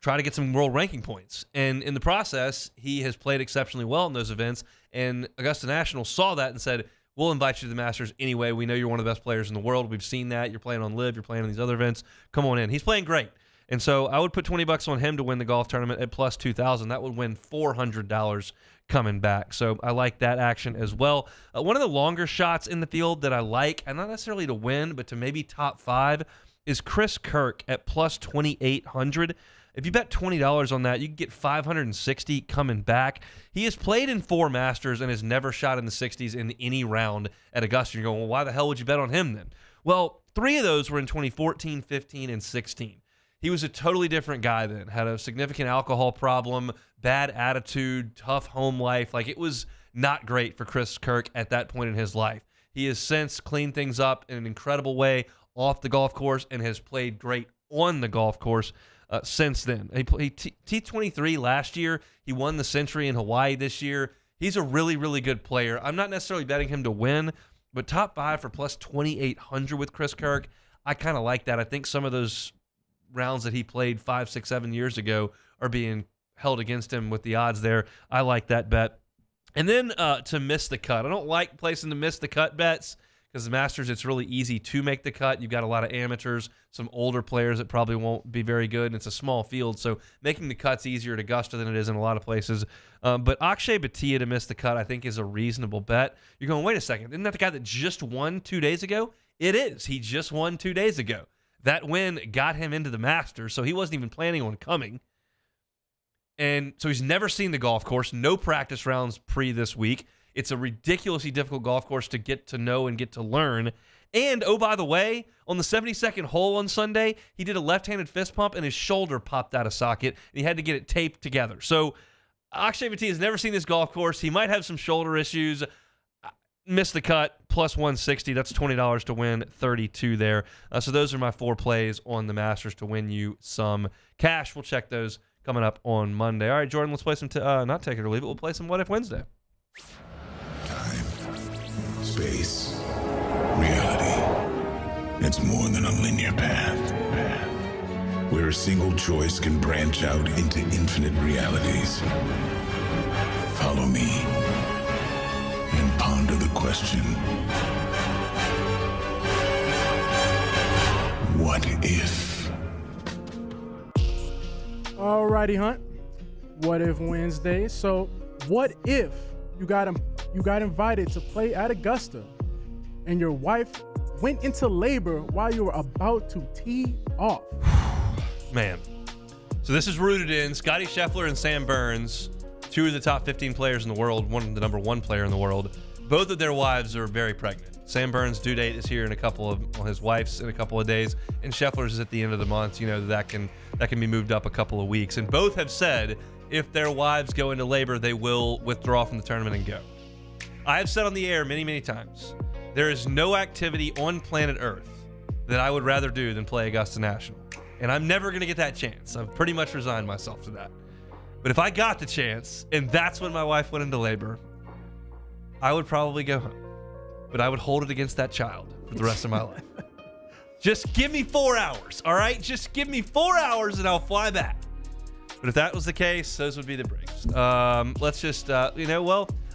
try to get some world ranking points. And in the process, he has played exceptionally well in those events. And Augusta National saw that and said, we'll invite you to the Masters anyway. We know you're one of the best players in the world. We've seen that. You're playing on LIV. You're playing on these other events. Come on in. He's playing great. And so I would put $20 on him to win the golf tournament at plus 2,000. That would win $400 coming back. So I like that action as well. One of the longer shots in the field that I like, and not necessarily to win, but to maybe top 5, is Chris Kirk at plus 2,800. If you bet $20 on that, you can get $560 coming back. He has played in 4 Masters and has never shot in the 60s in any round at Augusta. You're going, well, why the hell would you bet on him then? Well, 3 of those were in 2014, 15, and 16. He was a totally different guy then, had a significant alcohol problem, bad attitude, tough home life. Like, it was not great for Chris Kirk at that point in his life. He has since cleaned things up in an incredible way off the golf course and has played great on the golf course since then. He T23 last year. He won the Century in Hawaii this year. He's a really, really good player. I'm not necessarily betting him to win, but top 5 for plus 2,800 with Chris Kirk, I kind of like that. I think some of those rounds that he played 5, 6, 7 years ago are being held against him with the odds there. I like that bet. And then to miss the cut. I don't like placing the miss the cut bets because the Masters, it's really easy to make the cut. You've got a lot of amateurs, some older players that probably won't be very good, and it's a small field, so making the cut's easier at Augusta than it is in a lot of places. But Akshay Bhatia to miss the cut, I think, is a reasonable bet. You're going, wait a second, isn't that the guy that just won 2 days ago? It is. He just won 2 days ago. That win got him into the Masters, so he wasn't even planning on coming. And so he's never seen the golf course, no practice rounds pre this week. It's a ridiculously difficult golf course to get to know and get to learn. And, oh, by the way, on the 72nd hole on Sunday, he did a left-handed fist pump and his shoulder popped out of socket, and he had to get it taped together. So Akshay Bhatia has never seen this golf course. He might have some shoulder issues. Missed the cut, plus 160. That's $20 to win 32 there. So those are my 4 plays on the Masters to win you some cash. We'll check those coming up on Monday. All right, Jordan, let's play some, not take it or leave it, we'll play some What If Wednesday.
Space, reality. It's more than a linear path. Where a single choice can branch out into infinite realities. Follow me and ponder the question. What if?
Alrighty, Hunt. What If Wednesday. So, what if you got invited to play at Augusta and your wife went into labor while you were about to tee off?
Man. So this is rooted in Scotty Scheffler and Sam Burns, 2 of the top 15 players in the world, one of the number 1 player in the world, Both of their wives are very pregnant. Sam Burns' due date is here in his wife's in a couple of days, and Scheffler's is at the end of the month. You know, that can be moved up a couple of weeks. And both have said if their wives go into labor, they will withdraw from the tournament and go. I have said on the air many, many times, there is no activity on planet Earth that I would rather do than play Augusta National. And I'm never going to get that chance. I've pretty much resigned myself to that. But if I got the chance, and that's when my wife went into labor, I would probably go home. But I would hold it against that child for the rest of my life. Just give me 4 hours, all right? Just give me 4 hours and I'll fly back. But if that was the case, those would be the breaks. Let's just, I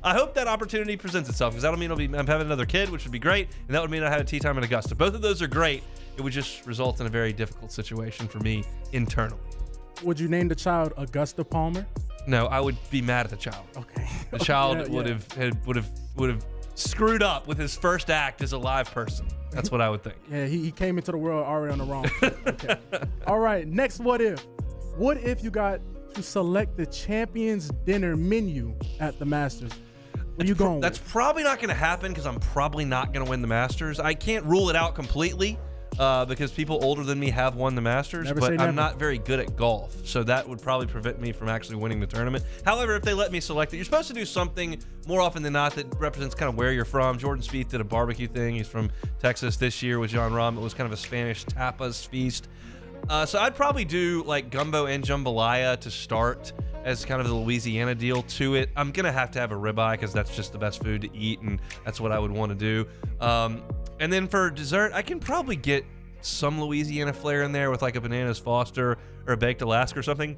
hope that opportunity presents itself, because that'll mean I'm having another kid, which would be great, and that would mean I have a tea time in Augusta. Both of those are great. It would just result in a very difficult situation for me internally.
Would you name the child Augusta Palmer?
No, I would be mad at the child.
Okay.
The child would have screwed up with his first act as a live person. That's what I would think.
Yeah, he came into the world already on the wrong foot. Okay. All right, next what if. What if you got to select the champions dinner menu at the Masters? What are you going with?
That's probably not going to happen, because I'm probably not going to win the Masters. I can't rule it out completely, because people older than me have won the Masters, but I'm not very good at golf, so that would probably prevent me from actually winning the tournament. However, if they let me select it, you're supposed to do something more often than not that represents kind of where you're from. Jordan Spieth did a barbecue thing. He's from Texas this year with John Rahm. It was kind of a Spanish tapas feast. So I'd probably do like gumbo and jambalaya to start as kind of the Louisiana deal to it. I'm going to have a ribeye, because that's just the best food to eat, and that's what I would want to do. And then for dessert, I can probably get some Louisiana flair in there with like a Bananas Foster or a baked Alaska or something.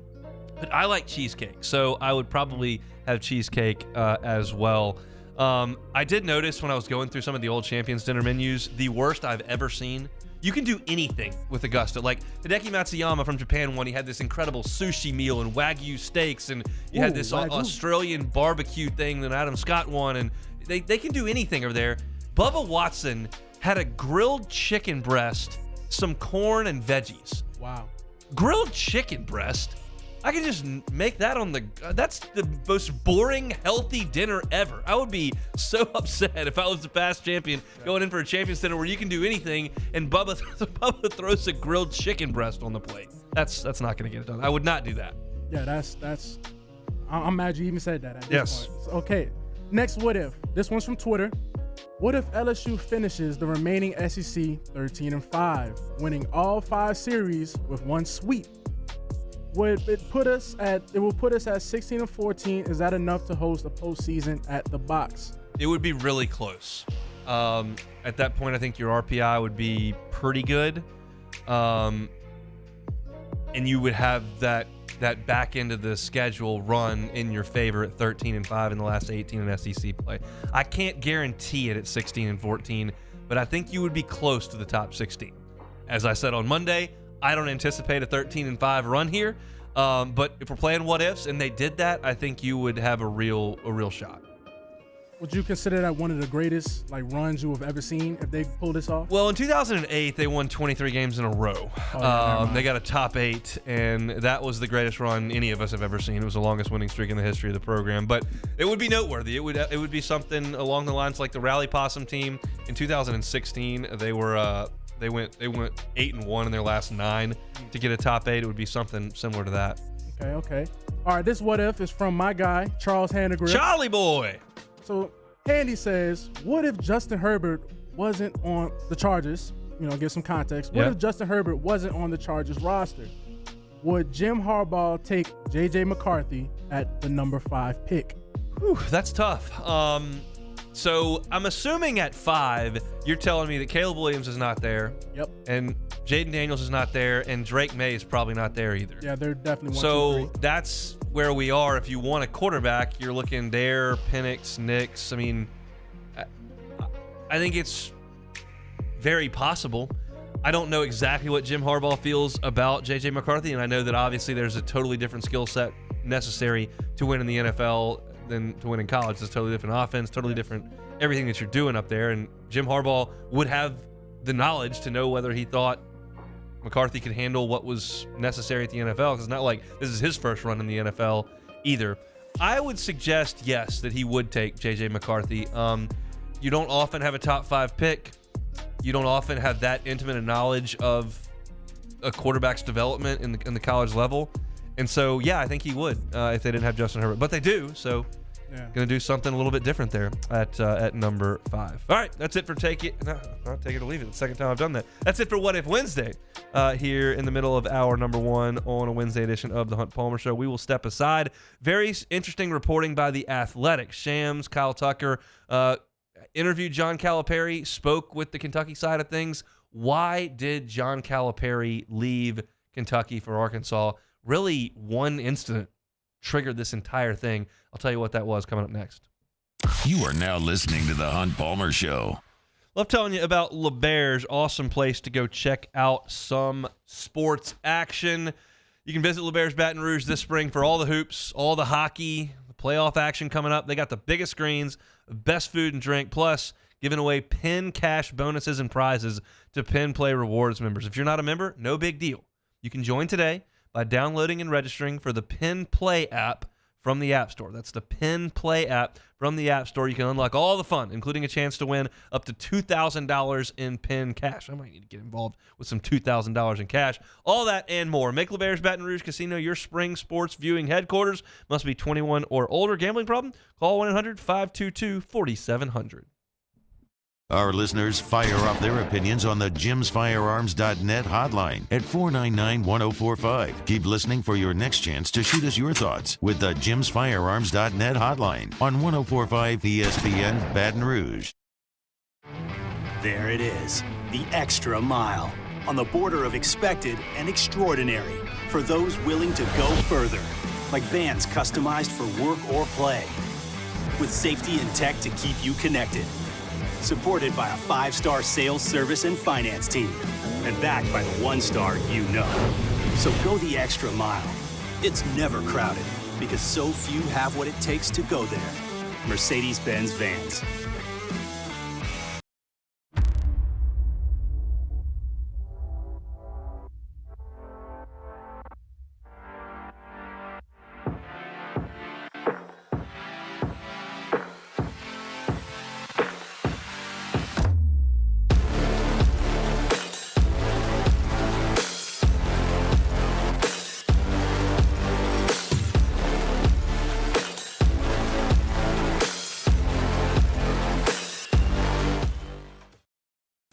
But I like cheesecake, so I would probably have cheesecake as well. I did notice when I was going through some of the old Champions dinner menus, the worst I've ever seen. You can do anything with Augusta. Like Hideki Matsuyama from Japan won. He had this incredible sushi meal and Wagyu steaks, and you had this Australian barbecue thing that Adam Scott won, and they can do anything over there. Bubba Watson had a grilled chicken breast, some corn, and veggies.
Wow.
Grilled chicken breast? I can just make that on the... that's the most boring, healthy dinner ever. I would be so upset if I was the past champion going in for a Champions dinner where you can do anything, and Bubba throws a grilled chicken breast on the plate. That's not going to get it done. I would not do that.
Yeah, that's... I'm mad you even said that at this point.
Yes.
Okay, next what if. This one's from Twitter. What if LSU finishes the remaining SEC 13-5, winning all 5 series with one sweep? It will put us at 16-14. Is that enough to host a postseason at the box?
It would be really close. At that point, I think your RPI would be pretty good, and you would have that back end of the schedule run in your favor at 13-5 in the last 18 in SEC play. I can't guarantee it at 16-14, but I think you would be close to the top 16. As I said on Monday, I don't anticipate a 13-5 run here, but if we're playing what ifs and they did that, I think you would have a real shot.
Would you consider that one of the greatest runs you have ever seen if they pull this off?
Well, in 2008, they won 23 games in a row. They got a top 8, and that was the greatest run any of us have ever seen. It was the longest winning streak in the history of the program. But it would be noteworthy. It would be something along the lines like the Rally Possum team in 2016. They went 8-1 in their last 9 to get a top 8. It would be something similar to that.
Okay. All right, this what if is from my guy, Charles Handegrift.
Charlie boy.
So Handy says, what if Justin Herbert wasn't on the Chargers? Give some context. What if Justin Herbert wasn't on the Chargers roster? Would Jim Harbaugh take J.J. McCarthy at the number 5 pick?
Whew, that's tough. So I'm assuming at 5, you're telling me that Caleb Williams is not there.
Yep.
And Jaden Daniels is not there, and Drake May is probably not there either.
Yeah, they're definitely 1,
So
2, 3.
that's where we are. If you want a quarterback, you're looking Dare, Penix, Nix. I mean, I think it's very possible. I don't know exactly what Jim Harbaugh feels about J.J. McCarthy, and I know that obviously there's a totally different skill set necessary to win in the NFL than to win in college. It's a totally different offense, totally different everything that you're doing up there, and Jim Harbaugh would have the knowledge to know whether he thought McCarthy could handle what was necessary at the NFL, because it's not like this is his first run in the NFL either. I would suggest, yes, that he would take J.J. McCarthy. You don't often have a top 5 pick. You don't often have that intimate a knowledge of a quarterback's development in the college level. And so, yeah, I think he would if they didn't have Justin Herbert. But they do, so going to do something a little bit different there at number 5. All right, that's it for Take It. No, not Take It or Leave It. It's the second time I've done that. That's it for What If Wednesday here in the middle of hour number 1 on a Wednesday edition of the Hunt Palmer Show. We will step aside. Very interesting reporting by The Athletic. Shams, Kyle Tucker, interviewed John Calipari, spoke with the Kentucky side of things. Why did John Calipari leave Kentucky for Arkansas? Really, one incident triggered this entire thing. I'll tell you what that was coming up next.
You are now listening to the Hunt Palmer Show.
Love telling you about LeBear's. Awesome place to go check out some sports action. You can visit LeBear's Baton Rouge this spring for all the hoops, all the hockey, the playoff action coming up. They got the biggest screens, best food and drink, plus giving away Penn cash bonuses and prizes to Penn Play Rewards members. If you're not a member, no big deal. You can join today by downloading and registering for the Penn Play app from the App Store. That's the Penn Play app from the App Store. You can unlock all the fun, including a chance to win up to $2,000 in Penn cash. I might need to get involved with some $2,000 in cash. All that and more. Make LeBear's Baton Rouge Casino your spring sports viewing headquarters. Must be 21 or older. Gambling problem? Call 1-800-522-4700.
Our listeners fire off their opinions on the jimsfirearms.net hotline at 499-1045. Keep listening for your next chance to shoot us your thoughts with the jimsfirearms.net hotline on 1045 ESPN Baton Rouge.
There it is, the extra mile, on the border of expected and extraordinary for those willing to go further, like vans customized for work or play, with safety and tech to keep you connected. Supported by a 5-star sales, service, and finance team. And backed by the 1-star you know. So go the extra mile. It's never crowded because so few have what it takes to go there. Mercedes-Benz Vans.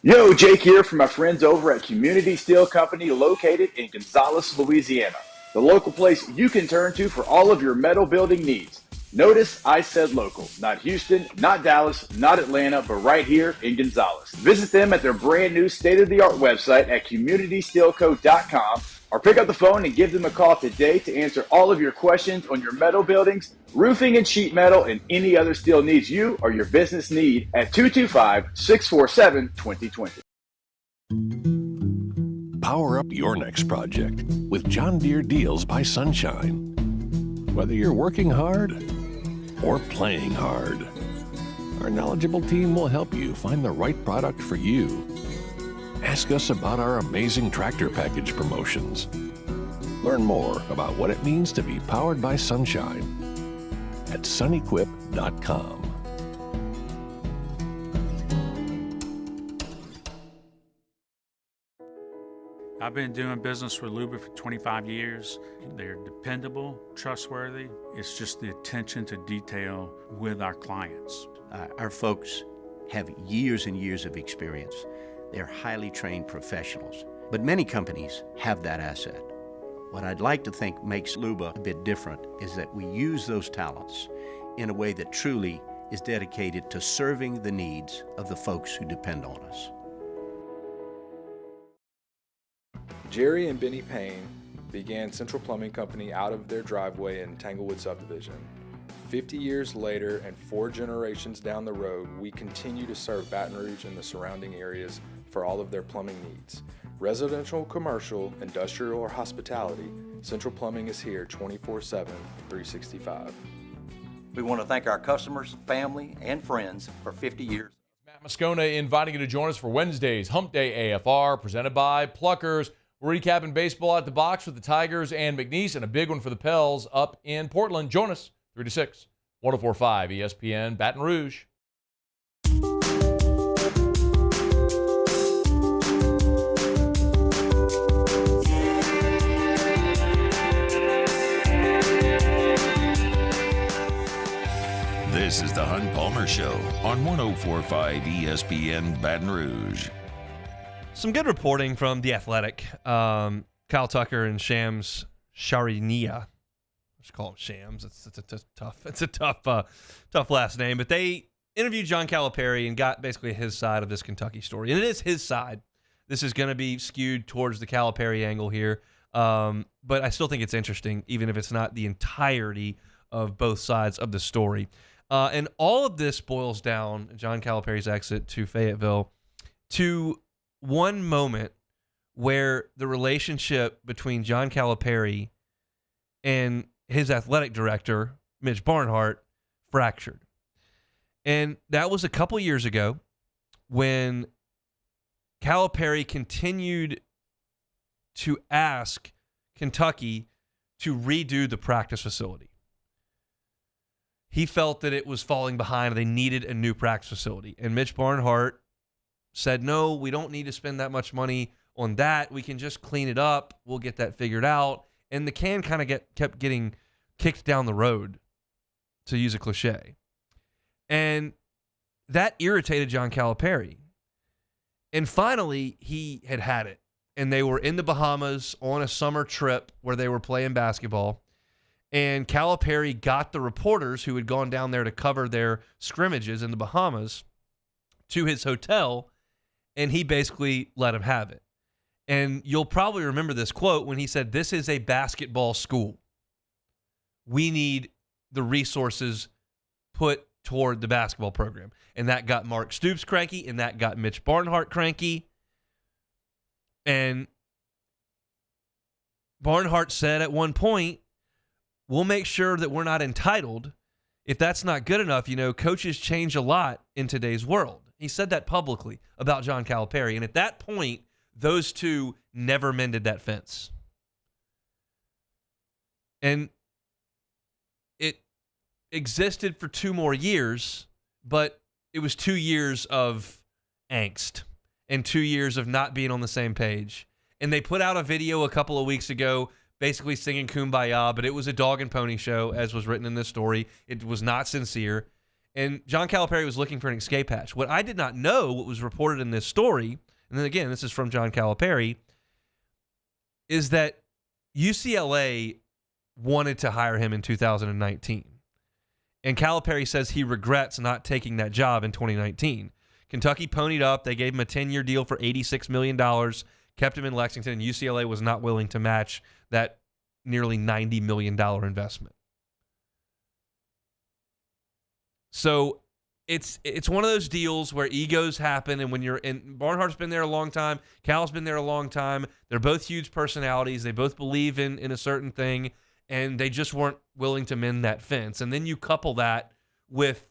Yo, Jake here from my friends over at Community Steel Company located in Gonzales, Louisiana. The local place you can turn to for all of your metal building needs. Notice I said local, not Houston, not Dallas, not Atlanta, but right here in Gonzales. Visit them at their brand new state-of-the-art website at communitysteelco.com or pick up the phone and give them a call today to answer all of your questions on your metal buildings, roofing and sheet metal, and any other steel needs you or your business need at 225-647-2020.
Power up your next project with John Deere Deals by Sunshine. Whether you're working hard or playing hard, our knowledgeable team will help you find the right product for you. Ask us about our amazing tractor package promotions. Learn more about what it means to be powered by sunshine at sunequip.com.
I've been doing business with Luba for 25 years. They're dependable, trustworthy. It's just the attention to detail with our clients.
Our folks have years and years of experience. They're highly trained professionals, but many companies have that asset. What I'd like to think makes Luba a bit different is that we use those talents in a way that truly is dedicated to serving the needs of the folks who depend on us.
Jerry and Benny Payne began Central Plumbing Company out of their driveway in Tanglewood Subdivision. 50 years later and 4 generations down the road, we continue to serve Baton Rouge and the surrounding areas for all of their plumbing needs. Residential, commercial, industrial, or hospitality, Central Plumbing is here 24/7, 365.
We want to thank our customers, family, and friends for 50 years.
Matt Moscona inviting you to join us for Wednesday's Hump Day AFR, presented by Pluckers. We're recapping baseball at the box with the Tigers and McNeese, and a big one for the Pels up in Portland. Join us 3 to 6, 104.5 ESPN Baton Rouge.
This is the Hunt Palmer Show on 104.5 ESPN Baton Rouge.
Some good reporting from The Athletic. Kyle Tucker and Shams Charania. Let's call him Shams. It's a tough last name. But they interviewed John Calipari and got basically his side of this Kentucky story. And it is his side. This is going to be skewed towards the Calipari angle here. But I still think it's interesting, even if it's not the entirety of both sides of the story. And all of this boils down, John Calipari's exit to Fayetteville, to one moment where the relationship between John Calipari and his athletic director, Mitch Barnhart, fractured. And that was a couple years ago when Calipari continued to ask Kentucky to redo the practice facility. He felt that it was falling behind. They needed a new practice facility. And Mitch Barnhart said, no, we don't need to spend that much money on that. We can just clean it up. We'll get that figured out. And the can kind of kept getting kicked down the road, to use a cliche. And that irritated John Calipari. And finally, he had it. And they were in the Bahamas on a summer trip where they were playing basketball. And Calipari got the reporters who had gone down there to cover their scrimmages in the Bahamas to his hotel, and he basically let them have it. And you'll probably remember this quote when he said, "This is a basketball school. We need the resources put toward the basketball program." And that got Mark Stoops cranky, and that got Mitch Barnhart cranky. And Barnhart said at one point, we'll make sure that we're not entitled. If that's not good enough, coaches change a lot in today's world. He said that publicly about John Calipari. And at that point, those two never mended that fence. And it existed for 2 more years, but it was 2 years of angst and 2 years of not being on the same page. And they put out a video a couple of weeks ago basically singing Kumbaya, but it was a dog and pony show, as was written in this story. It was not sincere. And John Calipari was looking for an escape hatch. What I did not know, what was reported in this story, and then again, this is from John Calipari, is that UCLA wanted to hire him in 2019. And Calipari says he regrets not taking that job in 2019. Kentucky ponied up. They gave him a 10-year deal for $86 million, kept him in Lexington, and UCLA was not willing to match that nearly $90 million investment. So it's one of those deals where egos happen, and when you're in, Barnhart's been there a long time, Cal's been there a long time. They're both huge personalities. They both believe in a certain thing, and they just weren't willing to mend that fence. And then you couple that with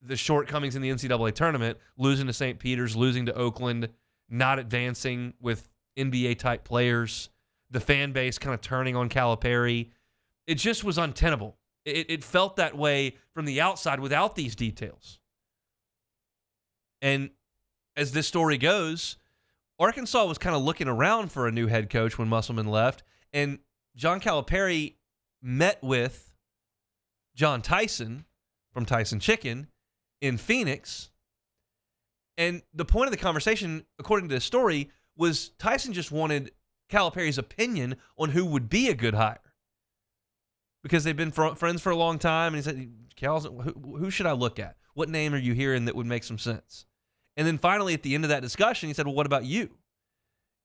the shortcomings in the NCAA tournament, losing to St. Peter's, losing to Oakland, not advancing with NBA-type players, the fan base kind of turning on Calipari. It just was untenable. It felt that way from the outside without these details. And as this story goes, Arkansas was kind of looking around for a new head coach when Musselman left, and John Calipari met with John Tyson from Tyson Chicken in Phoenix. And the point of the conversation, according to the story, was Tyson just wanted Calipari's opinion on who would be a good hire. Because they've been friends for a long time, and he said, Cal, who should I look at? What name are you hearing that would make some sense? And then finally, at the end of that discussion, he said, well, what about you?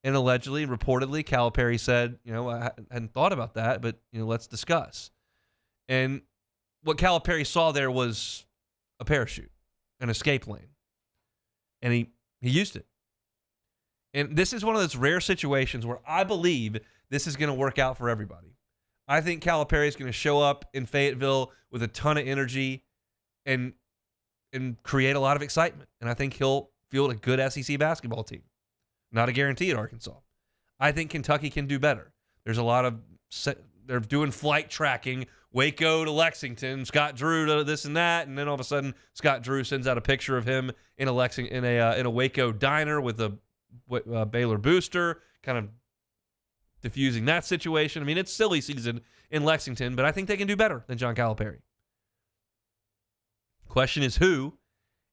And allegedly, reportedly, Calipari said, I hadn't thought about that, but, let's discuss. And what Calipari saw there was a parachute, an escape lane. And he used it. And this is one of those rare situations where I believe this is going to work out for everybody. I think Calipari is going to show up in Fayetteville with a ton of energy and create a lot of excitement. And I think he'll field a good SEC basketball team. Not a guarantee at Arkansas. I think Kentucky can do better. There's a lot of they're doing flight tracking, Waco to Lexington, Scott Drew to this and that, and then all of a sudden Scott Drew sends out a picture of him in a Waco diner with a Baylor booster, kind of diffusing that situation. I mean, it's silly season in Lexington, but I think they can do better than John Calipari. Question is who,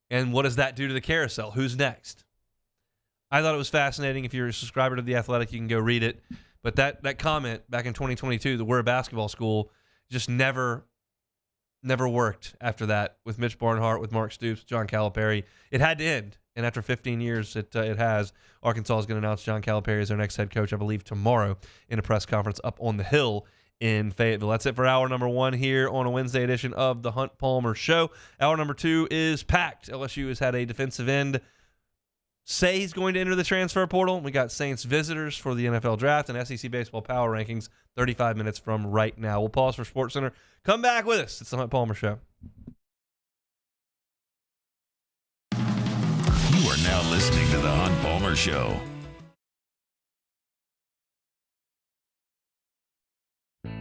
and what does that do to the carousel? Who's next? I thought it was fascinating. If you're a subscriber to The Athletic, you can go read it. But that comment back in 2022 that we're a basketball school just never worked after that with Mitch Barnhart, with Mark Stoops, John Calipari. It had to end. And after 15 years, it has. Arkansas is going to announce John Calipari as their next head coach, I believe, tomorrow in a press conference up on the Hill in Fayetteville. That's it for hour number 1 here on a Wednesday edition of the Hunt Palmer Show. Hour number 2 is packed. LSU has had a defensive end say he's going to enter the transfer portal. We got Saints visitors for the NFL draft and SEC baseball power rankings 35 minutes from right now. We'll pause for SportsCenter. Come back with us. It's the Hunt Palmer Show.
You are now listening to the Hunt Palmer Show.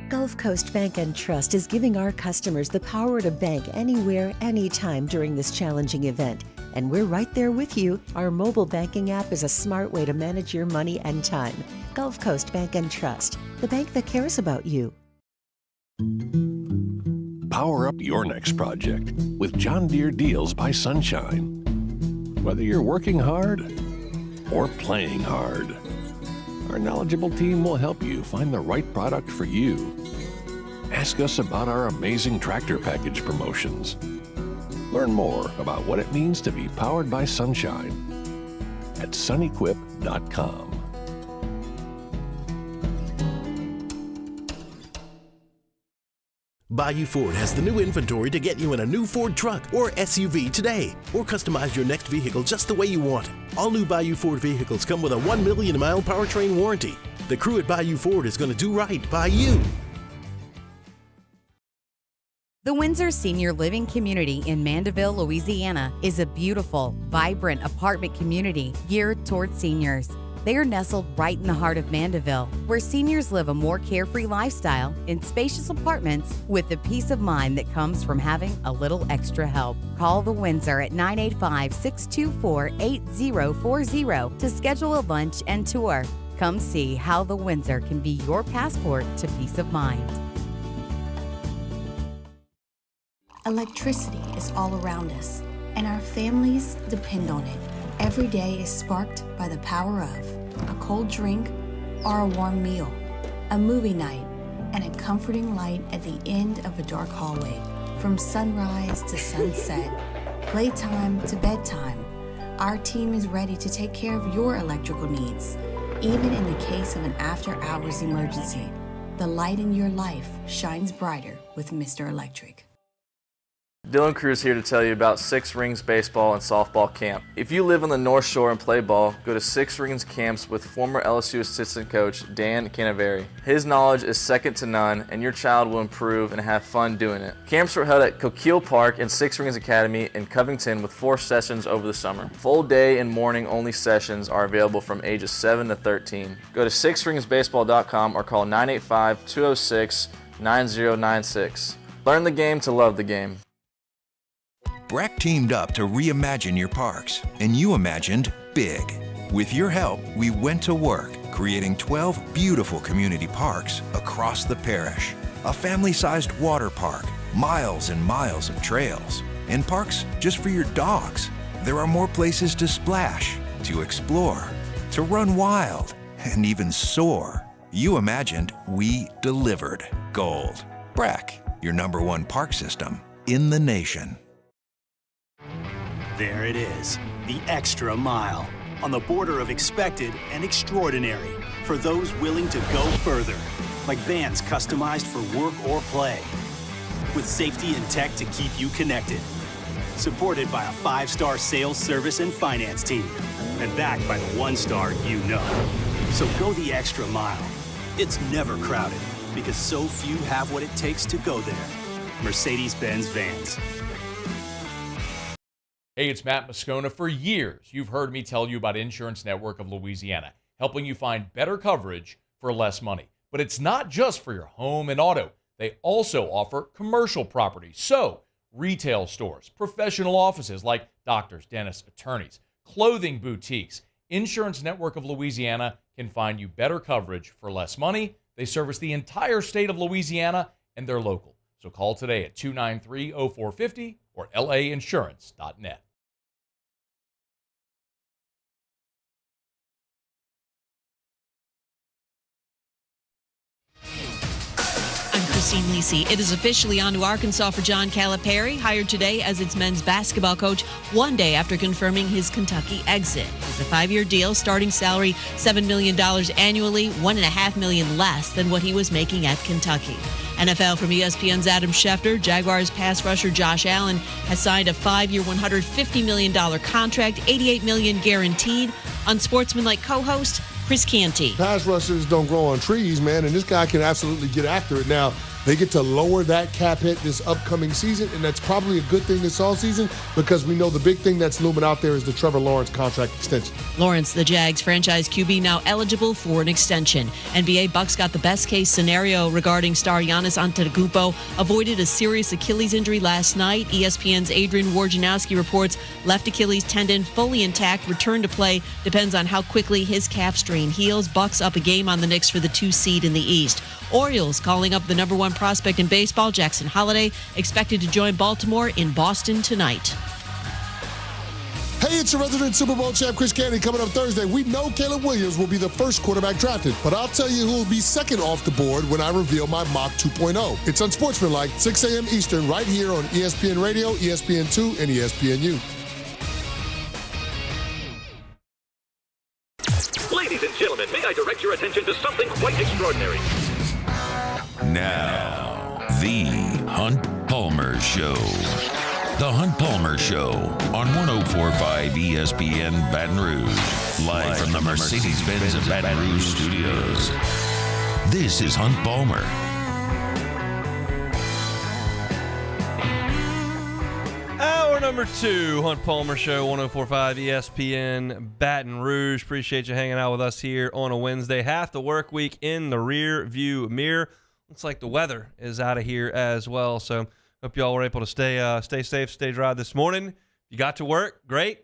Gulf Coast Bank and Trust is giving our customers the power to bank anywhere, anytime during this challenging event. And we're right there with you. Our mobile banking app is a smart way to manage your money and time. Gulf Coast Bank and Trust, the bank that cares about you.
Power up your next project with John Deere Deals by Sunshine. Whether you're working hard or playing hard, our knowledgeable team will help you find the right product for you. Ask us about our amazing tractor package promotions. Learn more about what it means to be powered by sunshine at sunequip.com.
Bayou Ford has the new inventory to get you in a new Ford truck or SUV today, or customize your next vehicle just the way you want it. All new Bayou Ford vehicles come with a 1 million mile powertrain warranty. The crew at Bayou Ford is going to do right by you.
The Windsor Senior Living Community in Mandeville, Louisiana is a beautiful, vibrant apartment community geared toward seniors. They are nestled right in the heart of Mandeville, where seniors live a more carefree lifestyle in spacious apartments with the peace of mind that comes from having a little extra help. Call the Windsor at 985-624-8040 to schedule a lunch and tour. Come see how the Windsor can be your passport to peace of mind.
Electricity is all around us, and our families depend on it. Every day is sparked by the power of a cold drink or a warm meal, a movie night, and a comforting light at the end of a dark hallway. From sunrise to sunset, playtime to bedtime, our team is ready to take care of your electrical needs. Even in the case of an after-hours emergency, the light in your life shines brighter with Mr. Electric.
Dylan Cruz here to tell you about Six Rings Baseball and Softball Camp. If you live on the North Shore and play ball, go to Six Rings Camps with former LSU assistant coach Dan Canaveri. His knowledge is second to none, and your child will improve and have fun doing it. Camps were held at Coquille Park and Six Rings Academy in Covington with 4 sessions over the summer. Full day and morning only sessions are available from ages 7 to 13. Go to sixringsbaseball.com or call 985-206-9096. Learn the game to love the game.
Breck teamed up to reimagine your parks, and you imagined big. With your help, we went to work, creating 12 beautiful community parks across the parish. A family-sized water park, miles and miles of trails, and parks just for your dogs. There are more places to splash, to explore, to run wild, and even soar. You imagined, we delivered. Gold. Breck, your #1 park system in the nation.
There it is, the extra mile, on the border of expected and extraordinary for those willing to go further, like vans customized for work or play, with safety and tech to keep you connected, supported by a 5-star sales, service, and finance team, and backed by the 1-star you know. So go the extra mile. It's never crowded, because so few have what it takes to go there. Mercedes-Benz Vans.
Hey, it's Matt Moscona. For years, you've heard me tell you about Insurance Network of Louisiana, helping you find better coverage for less money. But it's not just for your home and auto. They also offer commercial property. So, retail stores, professional offices like doctors, dentists, attorneys, clothing boutiques. Insurance Network of Louisiana can find you better coverage for less money. They service the entire state of Louisiana, and they're local. So call today at 293-0450 or lainsurance.net.
I'm Christine Lisi. It is officially on to Arkansas for John Calipari, hired today as its men's basketball coach, one day after confirming his Kentucky exit. It's a 5-year deal, starting salary $7 million annually, $1.5 million less than what he was making at Kentucky. NFL from ESPN's Adam Schefter, Jaguars pass rusher Josh Allen has signed a 5-year, $150 million contract, $88 million guaranteed. Unsportsmanlike co-host Chris Canty.
Pass rushers don't grow on trees, man, and this guy can absolutely get after it. Now, they get to lower that cap hit this upcoming season, and that's probably a good thing this offseason because we know the big thing that's looming out there is the Trevor Lawrence contract extension.
Lawrence, the Jags franchise QB, now eligible for an extension. NBA Bucks got the best-case scenario regarding star Giannis Antetokounmpo. Avoided a serious Achilles injury last night. ESPN's Adrian Wojnarowski reports left Achilles tendon fully intact. Return to play depends on how quickly his calf strain heals. Bucks up a game on the Knicks for the 2 seed in the East. Orioles calling up the number 1 prospect in baseball, Jackson Holliday, expected to join Baltimore in Boston tonight.
Hey, it's your resident Super Bowl champ, Chris Canty, coming up Thursday. We know Caleb Williams will be the first quarterback drafted, but I'll tell you who will be second off the board when I reveal my mock 2.0. It's Unsportsmanlike, 6 a.m. Eastern, right here on ESPN Radio, ESPN2, and ESPNU.
Ladies and gentlemen, may I direct your attention to something quite extraordinary?
Now, the Hunt Palmer Show. The Hunt Palmer Show on 104.5 ESPN Baton Rouge. Live from the Mercedes-Benz of Baton Rouge studios. This is Hunt Palmer.
Hour number 2, Hunt Palmer Show, 104.5 ESPN Baton Rouge. Appreciate you hanging out with us here on a Wednesday. Half the work week in the rear view mirror. Looks like the weather is out of here as well, so hope y'all were able to stay safe, stay dry this morning. You got to work, great.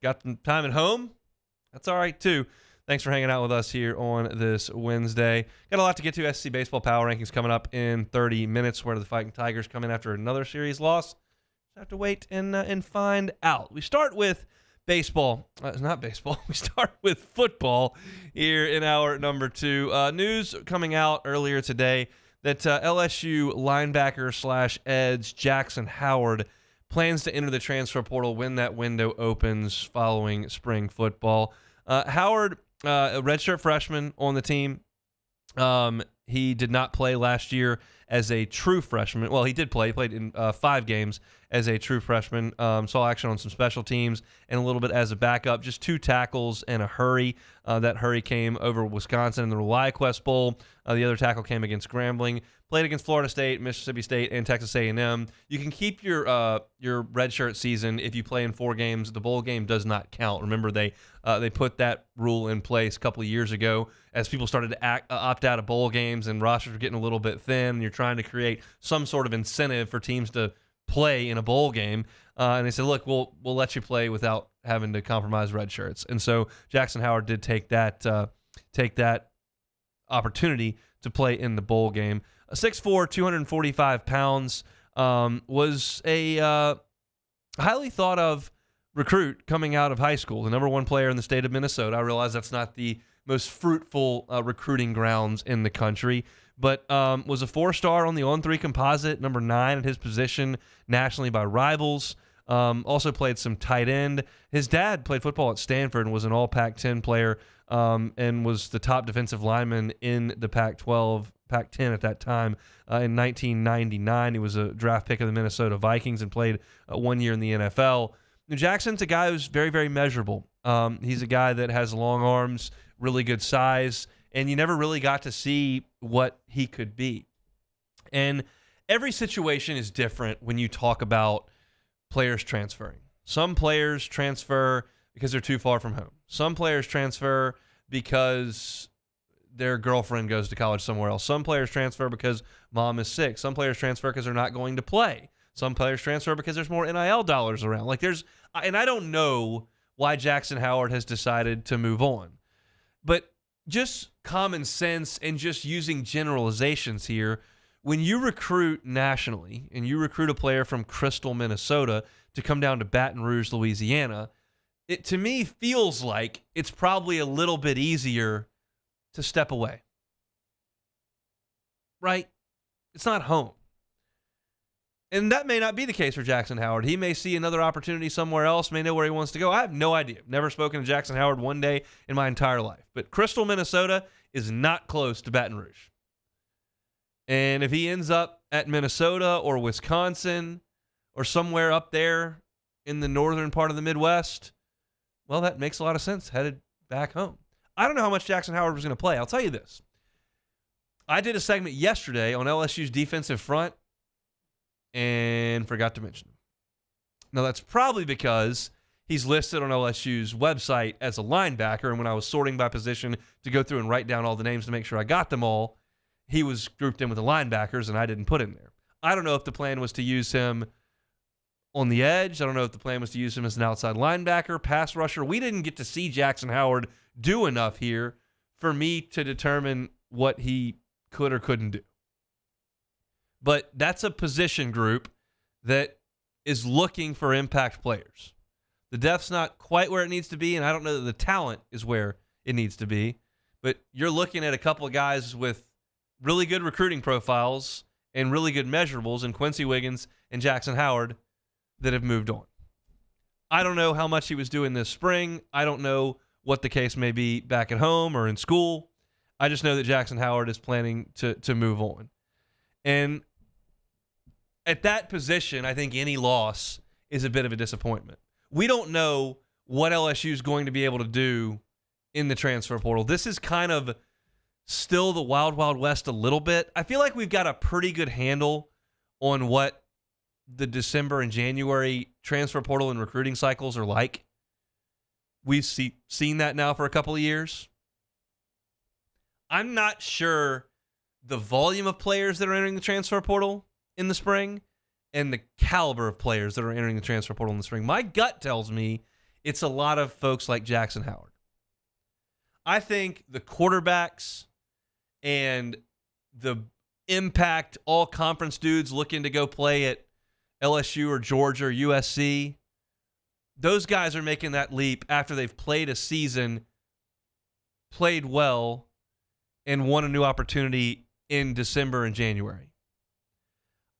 Got some time at home, that's all right too. Thanks for hanging out with us here on this Wednesday. Got a lot to get to. SEC Baseball Power Rankings coming up in 30 minutes. Where do the Fighting Tigers come in after another series loss? Just have to wait and find out. We start with baseball. Not baseball. We start with football here in hour number 2. News coming out earlier today that LSU linebacker / edge Jaxon Howard plans to enter the transfer portal when that window opens following spring football. Howard, a redshirt freshman on the team. He did not play last year as a true freshman. Well, he did play. He played in 5 games as a true freshman. Saw action on some special teams and a little bit as a backup. Just 2 tackles and a hurry. That hurry came over Wisconsin in the ReliaQuest Bowl. The other tackle came against Grambling. Played against Florida State, Mississippi State, and Texas A&M. You can keep your redshirt season if you play in 4 games. The bowl game does not count. Remember, they put that rule in place a couple of years ago as people started to opt out of bowl games and rosters were getting a little bit thin. And you're trying to create some sort of incentive for teams to play in a bowl game. And they said, look, we'll let you play without having to compromise red shirts. And so Jaxon Howard did take that opportunity to play in the bowl game. 6'4", 245 pounds, was a highly thought of recruit coming out of high school, the number 1 player in the state of Minnesota. I realize that's not the most fruitful recruiting grounds in the country, but was a 4-star on the on-3 composite, number 9 at his position nationally by rivals. Also played some tight end. His dad played football at Stanford and was an all Pac-10 player, and was the top defensive lineman in the Pac-12, Pac-10 at that time. In 1999, he was a draft pick of the Minnesota Vikings and played 1 year in the NFL. Now, Jackson's a guy who's very, very measurable. He's a guy that has long arms, really good size, and you never really got to see what he could be. And every situation is different when you talk about players transferring. Some players transfer because they're too far from home. Some players transfer because their girlfriend goes to college somewhere else. Some players transfer because mom is sick. Some players transfer because they're not going to play. Some players transfer because there's more NIL dollars around. And I don't know why Jaxon Howard has decided to move on. But just common sense and just using generalizations here, when you recruit nationally and you recruit a player from Crystal, Minnesota to come down to Baton Rouge, Louisiana, it to me feels like it's probably a little bit easier to step away. Right? It's not home. And that may not be the case for Jaxon Howard. He may see another opportunity somewhere else, may know where he wants to go. I have no idea. Never spoken to Jaxon Howard one day in my entire life. But Crystal, Minnesota is not close to Baton Rouge. And if he ends up at Minnesota or Wisconsin or somewhere up there in the northern part of the Midwest, well, that makes a lot of sense, headed back home. I don't know how much Jaxon Howard was going to play. I'll tell you this. I did a segment yesterday on LSU's defensive front and forgot to mention him. Now, that's probably because he's listed on LSU's website as a linebacker, and when I was sorting by position to go through and write down all the names to make sure I got them all, he was grouped in with the linebackers, and I didn't put him there. I don't know if the plan was to use him on the edge. I don't know if the plan was to use him as an outside linebacker, pass rusher. We didn't get to see Jaxon Howard do enough here for me to determine what he could or couldn't do. But that's a position group that is looking for impact players. The depth's not quite where it needs to be, and I don't know that the talent is where it needs to be. But you're looking at a couple of guys with really good recruiting profiles and really good measurables in Quincy Wiggins and Jaxon Howard that have moved on. I don't know how much he was doing this spring. I don't know what the case may be back at home or in school. I just know that Jaxon Howard is planning to move on. And at that position, I think any loss is a bit of a disappointment. We don't know what LSU is going to be able to do in the transfer portal. This is kind of still the wild, wild west a little bit. I feel like we've got a pretty good handle on what the December and January transfer portal and recruiting cycles are like. We've seen that now for a couple of years. I'm not sure the volume of players that are entering the transfer portal in the spring and the caliber of players that are entering the transfer portal in the spring. My gut tells me it's a lot of folks like Jaxon Howard. I think the quarterbacks and the impact all-conference dudes looking to go play at LSU or Georgia or USC, those guys are making that leap after they've played a season, played well, and won a new opportunity in December and January.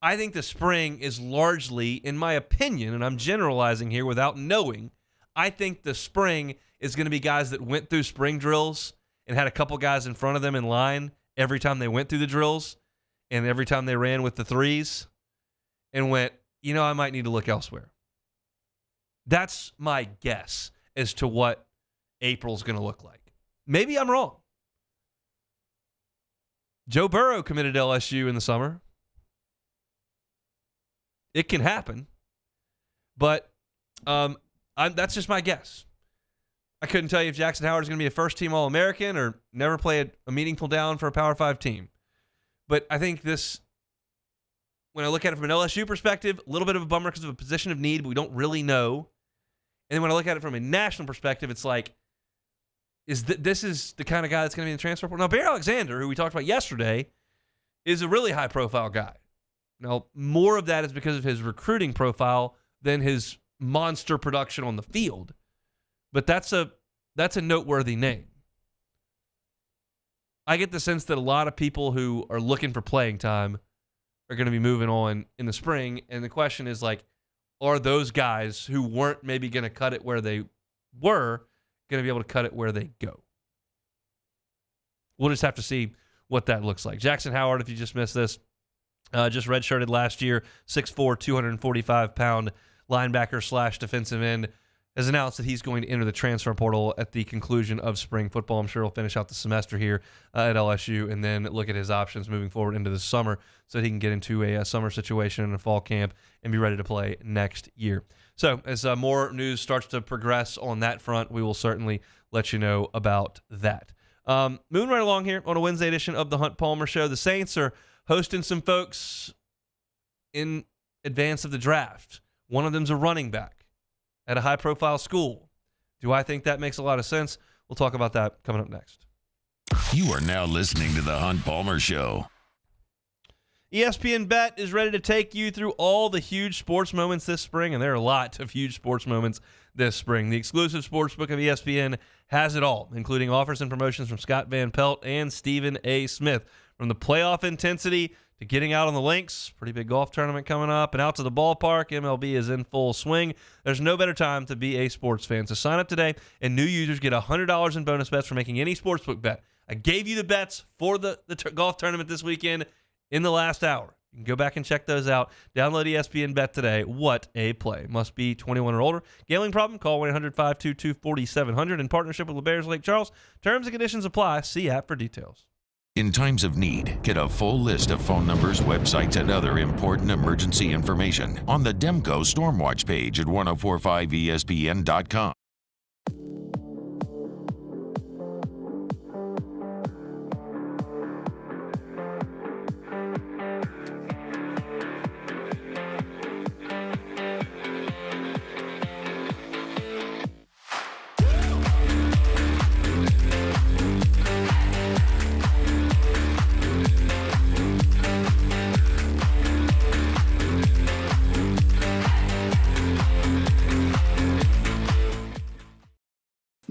I think the spring is largely, in my opinion, and I'm generalizing here without knowing, I think the spring is going to be guys that went through spring drills and had a couple guys in front of them in line every time they went through the drills and every time they ran with the threes and went, I might need to look elsewhere. That's my guess as to what April's going to look like. Maybe I'm wrong. Joe Burrow committed to LSU in the summer. It can happen, but that's just my guess. I couldn't tell you if Jaxon Howard is going to be a first-team All-American or never play a meaningful down for a Power 5 team. But I think this, when I look at it from an LSU perspective, a little bit of a bummer because of a position of need, but we don't really know. And then when I look at it from a national perspective, it's like, this is the kind of guy that's going to be in the transfer portal. Now, Bear Alexander, who we talked about yesterday, is a really high-profile guy. Now, more of that is because of his recruiting profile than his monster production on the field. But that's a noteworthy name. I get the sense that a lot of people who are looking for playing time are going to be moving on in the spring. And the question is, are those guys who weren't maybe going to cut it where they were going to be able to cut it where they go? We'll just have to see what that looks like. Jaxon Howard, if you just missed this, just redshirted last year, 6'4", 245-pound linebacker / defensive end, has announced that he's going to enter the transfer portal at the conclusion of spring football. I'm sure he'll finish out the semester here at LSU and then look at his options moving forward into the summer so that he can get into a summer situation in a fall camp and be ready to play next year. So as more news starts to progress on that front, we will certainly let you know about that. Moving right along here on a Wednesday edition of the Hunt Palmer Show, the Saints are hosting some folks in advance of the draft. One of them's a running back at a high-profile school. Do I think that makes a lot of sense? We'll talk about that coming up next.
You are now listening to the Hunt Palmer Show.
ESPN Bet is ready to take you through all the huge sports moments this spring, and there are a lot of huge sports moments this spring. The exclusive sportsbook of ESPN has it all, including offers and promotions from Scott Van Pelt and Stephen A. Smith. From the playoff intensity to getting out on the links, pretty big golf tournament coming up, and out to the ballpark, MLB is in full swing. There's no better time to be a sports fan. So sign up today, and new users get $100 in bonus bets for making any sportsbook bet. I gave you the bets for the golf tournament this weekend in the last hour. You can go back and check those out. Download ESPN Bet today. What a play. Must be 21 or older. Gambling problem? Call 1-800-522-4700 in partnership with LeBears Lake Charles. Terms and conditions apply. See app for details.
In times of need, get a full list of phone numbers, websites, and other important emergency information on the Demco Stormwatch page at 1045ESPN.com.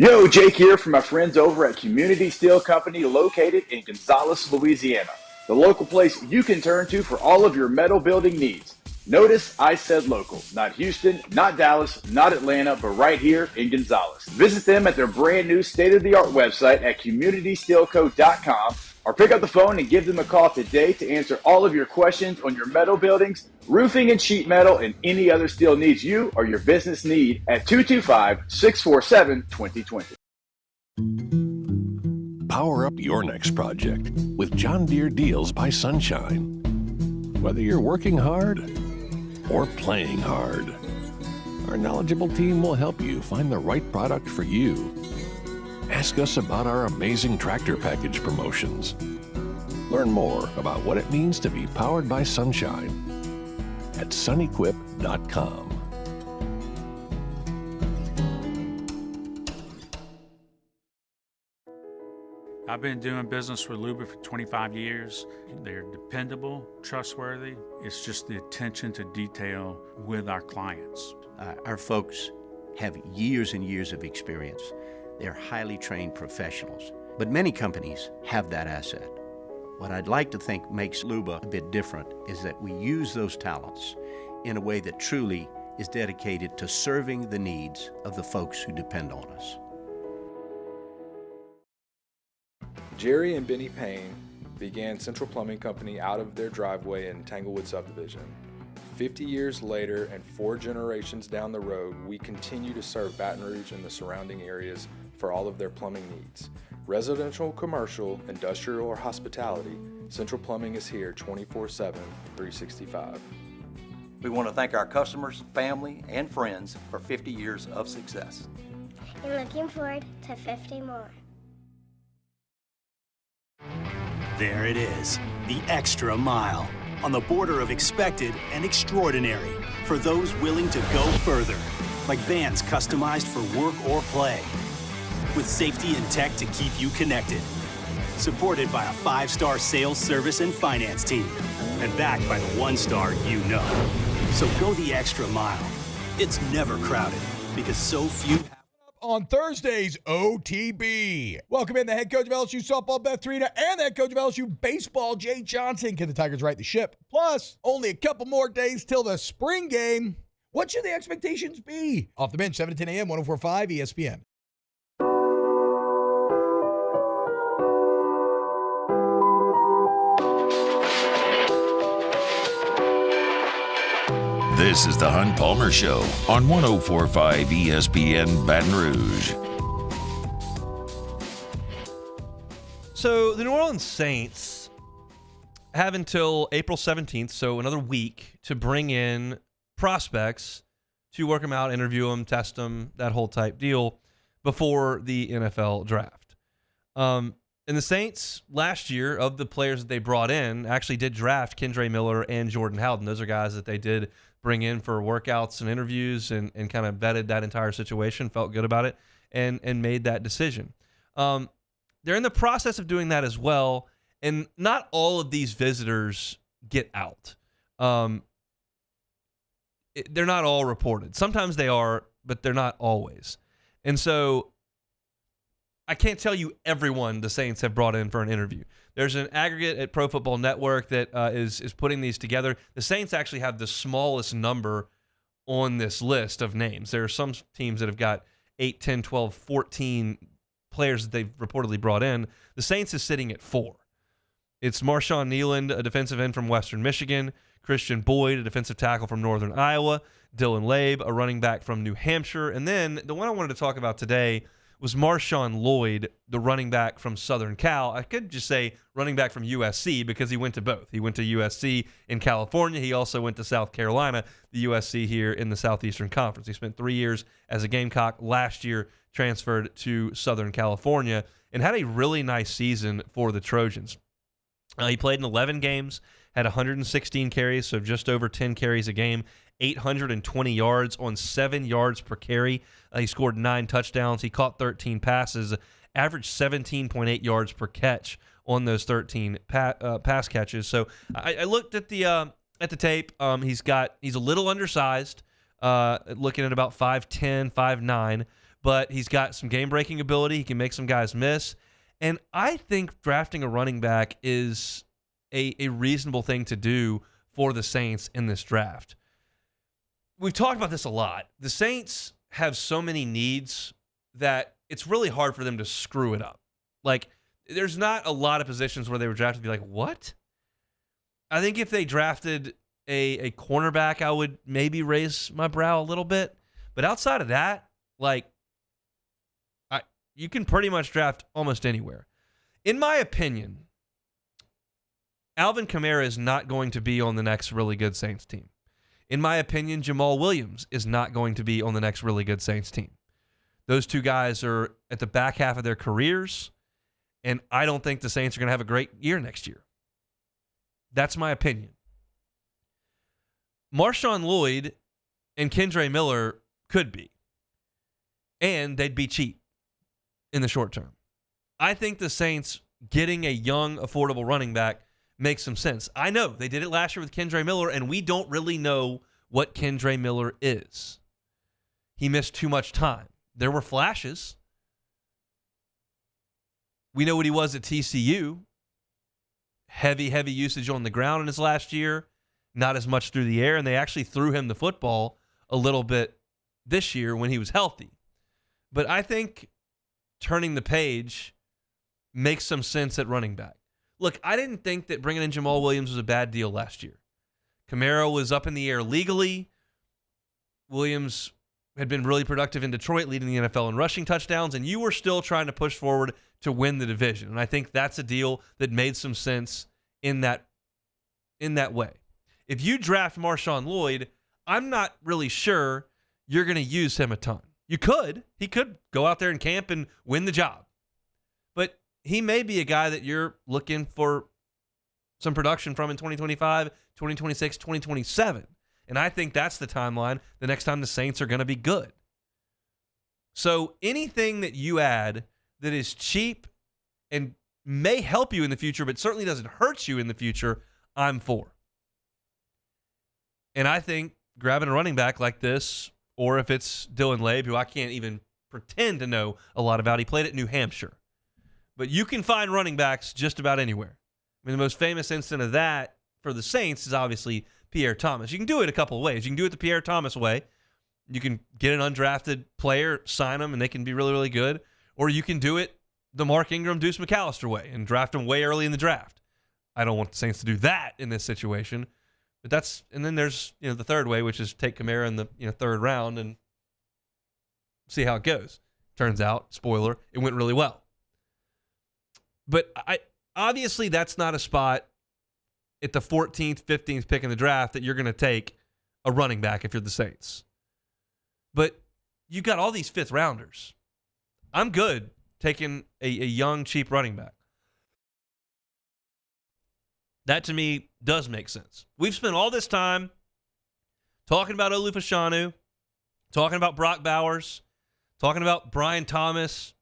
Yo, Jake here from my friends over at Community Steel Company located in Gonzales, Louisiana. The local place you can turn to for all of your metal building needs. Notice I said local, not Houston, not Dallas, not Atlanta, but right here in Gonzales. Visit them at their brand new state-of-the-art website at communitysteelco.com or pick up the phone and give them a call today to answer all of your questions on your metal buildings, roofing and sheet metal, and any other steel needs you or your business need at 225-647-2020.
Power up your next project with John Deere Deals by Sunshine. Whether you're working hard or playing hard, our knowledgeable team will help you find the right product for you. Ask us about our amazing tractor package promotions. Learn more about what it means to be powered by Sunshine at sunequip.com.
I've been doing business with Luba for 25 years. They're dependable, trustworthy. It's just the attention to detail with our clients.
Our folks have years and years of experience. They're highly trained professionals, but many companies have that asset. What I'd like to think makes Luba a bit different is that we use those talents in a way that truly is dedicated to serving the needs of the folks who depend on us.
Jerry and Benny Payne began Central Plumbing Company out of their driveway in Tanglewood subdivision. 50 years later and 4 generations down the road, we continue to serve Baton Rouge and the surrounding areas for all of their plumbing needs. Residential, commercial, industrial, or hospitality, Central Plumbing is here 24/7, 365.
We want to thank our customers, family, and friends for 50 years of success.
And looking forward to 50 more.
There it is, the extra mile, on the border of expected and extraordinary for those willing to go further, like vans customized for work or play, with safety and tech to keep you connected, supported by a 5-star sales, service, and finance team, and backed by the 1-star you know. So go the extra mile. It's never crowded because so few
on Thursday's OTB. Welcome in the head coach of LSU softball, Beth Trina, and the head coach of LSU baseball, Jay Johnson. Can the Tigers right the ship? Plus, only a couple more days till the spring game. What should the expectations be? Off the bench, 7 to 10 a.m., 104.5 ESPN.
This is the Hunt Palmer Show on 104.5 ESPN Baton Rouge.
So the New Orleans Saints have until April 17th, so another week, to bring in prospects to work them out, interview them, test them, that whole type deal before the NFL draft. And the Saints last year, of the players that they brought in, actually did draft Kendre Miller and Jordan Howden. Those are guys that they did bring in for workouts and interviews and kind of vetted that entire situation, felt good about it, and made that decision. They're in the process of doing that as well, and not all of these visitors get out. They're not all reported. Sometimes they are, but they're not always. And so I can't tell you everyone the Saints have brought in for an interview. There's an aggregate at Pro Football Network that is putting these together. The Saints actually have the smallest number on this list of names. There are some teams that have got 8, 10, 12, 14 players that they've reportedly brought in. The Saints is sitting at 4. It's Marshawn Nealand, a defensive end from Western Michigan, Christian Boyd, a defensive tackle from Northern Iowa, Dylan Labe, a running back from New Hampshire, and then the one I wanted to talk about today was Marshawn Lloyd, the running back from Southern Cal. I could just say running back from USC because he went to both. He went to USC in California. He also went to South Carolina, the USC here in the Southeastern Conference. He spent 3 years as a Gamecock. Last year, transferred to Southern California and had a really nice season for the Trojans. He played in 11 games, had 116 carries, so just over 10 carries a game, 820 yards on 7 yards per carry. He scored 9 touchdowns. He caught 13 passes, averaged 17.8 yards per catch on those 13 pass catches. So I looked at the tape. He's a little undersized, looking at about 5'10", 5'9", but he's got some game-breaking ability. He can make some guys miss. And I think drafting a running back is a reasonable thing to do for the Saints in this draft. We've talked about this a lot. The Saints have so many needs that it's really hard for them to screw it up. Like, there's not a lot of positions where they were drafted to be like, what? I think if they drafted a cornerback, I would maybe raise my brow a little bit. But outside of that, like, you can pretty much draft almost anywhere. In my opinion, Alvin Kamara is not going to be on the next really good Saints team. In my opinion, Jamal Williams is not going to be on the next really good Saints team. Those two guys are at the back half of their careers, and I don't think the Saints are going to have a great year next year. That's my opinion. Marshawn Lloyd and Kendre Miller could be, and they'd be cheap in the short term. I think the Saints getting a young, affordable running back makes some sense. I know they did it last year with Kendre Miller, and we don't really know what Kendre Miller is. He missed too much time. There were flashes. We know what he was at TCU. Heavy usage on the ground in his last year. Not as much through the air, and they actually threw him the football a little bit this year when he was healthy. But I think turning the page makes some sense at running back. Look, I didn't think that bringing in Jamal Williams was a bad deal last year. Kamara was up in the air legally. Williams had been really productive in Detroit, leading the NFL in rushing touchdowns, and you were still trying to push forward to win the division. And I think that's a deal that made some sense in that way. If you draft Marshawn Lloyd, I'm not really sure you're going to use him a ton. You could. He could go out there and camp and win the job. But he may be a guy that you're looking for some production from in 2025, 2026, 2027. And I think that's the timeline the next time the Saints are going to be good. So anything that you add that is cheap and may help you in the future, but certainly doesn't hurt you in the future, I'm for. And I think grabbing a running back like this, or if it's Dylan Labe, who I can't even pretend to know a lot about. He played at New Hampshire. But you can find running backs just about anywhere. I mean, the most famous instance of that for the Saints is obviously Pierre Thomas. You can do it a couple of ways. You can do it the Pierre Thomas way. You can get an undrafted player, sign them, and they can be really, really good. Or you can do it the Mark Ingram, Deuce McAllister way and draft them way early in the draft. I don't want the Saints to do that in this situation. But and then there's the third way, which is take Kamara in the third round and see how it goes. Turns out, spoiler, it went really well. But obviously that's not a spot at the 14th, 15th pick in the draft that you're going to take a running back if you're the Saints. But you got all these fifth rounders. I'm good taking a young, cheap running back. That, to me, does make sense. We've spent all this time talking about Olu Fashanu, talking about Brock Bowers, talking about Brian Thomas,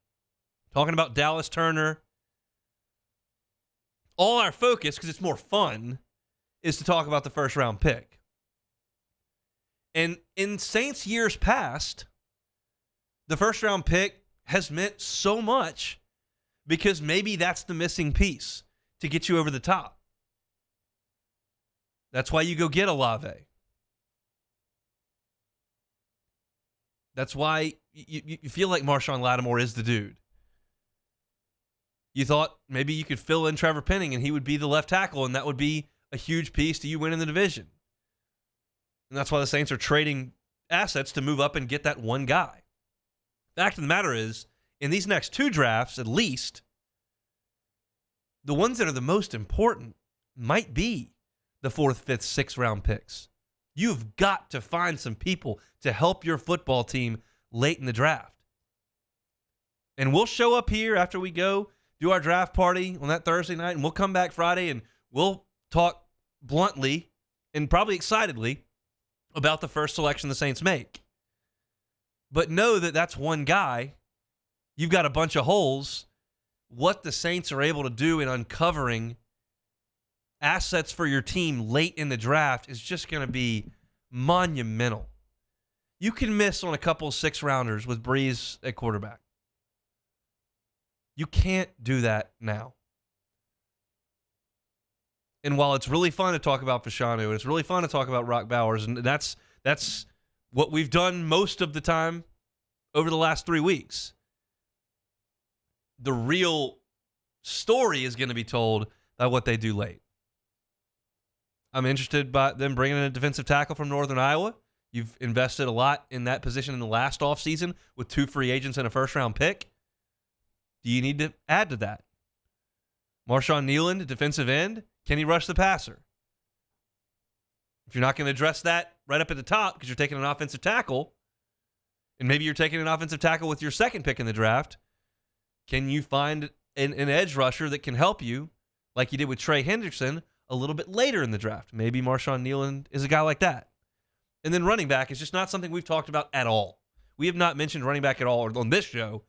talking about Dallas Turner. All our focus, because it's more fun, is to talk about the first round pick. And in Saints years past, the first round pick has meant so much because maybe that's the missing piece to get you over the top. That's why you go get Olave. That's why you feel like Marshawn Lattimore is the dude. You thought maybe you could fill in Trevor Penning and he would be the left tackle, and that would be a huge piece to you winning the division. And that's why the Saints are trading assets to move up and get that one guy. Fact of the matter is, in these next two drafts, at least, the ones that are the most important might be the 4th, 5th, 6th round picks. You've got to find some people to help your football team late in the draft. And we'll show up here after we go do our draft party on that Thursday night, and we'll come back Friday and we'll talk bluntly and probably excitedly about the first selection the Saints make. But know that that's one guy. You've got a bunch of holes. What the Saints are able to do in uncovering assets for your team late in the draft is just going to be monumental. You can miss on a couple of 6-rounders with Breeze at quarterback. You can't do that now. And while it's really fun to talk about Fashanu, and it's really fun to talk about Rock Bowers, and that's what we've done most of the time over the last 3 weeks, the real story is going to be told by what they do late. I'm interested by them bringing in a defensive tackle from Northern Iowa. You've invested a lot in that position in the last offseason with 2 free agents and a first-round pick. Do you need to add to that? Marshawn Nealand, defensive end, can he rush the passer? If you're not going to address that right up at the top because you're taking an offensive tackle, and maybe you're taking an offensive tackle with your second pick in the draft, can you find an edge rusher that can help you, like you did with Trey Hendrickson, a little bit later in the draft? Maybe Marshawn Nealand is a guy like that. And then running back is just not something we've talked about at all. We have not mentioned running back at all on this show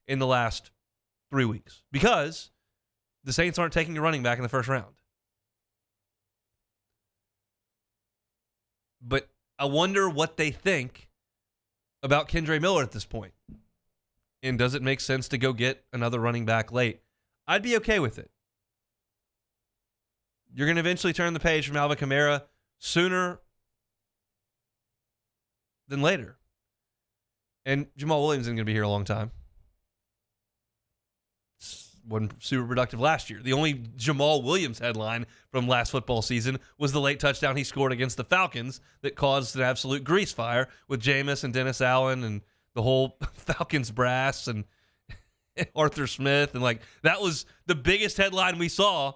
in the last 3 weeks because the Saints aren't taking a running back in the first round. But I wonder what they think about Kendre Miller at this point. And does it make sense to go get another running back late? I'd be okay with it. You're going to eventually turn the page from Alvin Kamara sooner than later. And Jamal Williams isn't going to be here a long time. Wasn't super productive last year. The only Jamal Williams headline from last football season was the late touchdown he scored against the Falcons that caused an absolute grease fire with Jameis and Dennis Allen and the whole Falcons brass and Arthur Smith. And that was the biggest headline we saw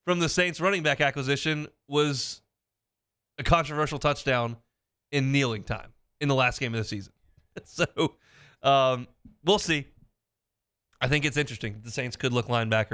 from the Saints running back acquisition was a controversial touchdown in kneeling time in the last game of the season. So we'll see. I think it's interesting. The Saints could look running back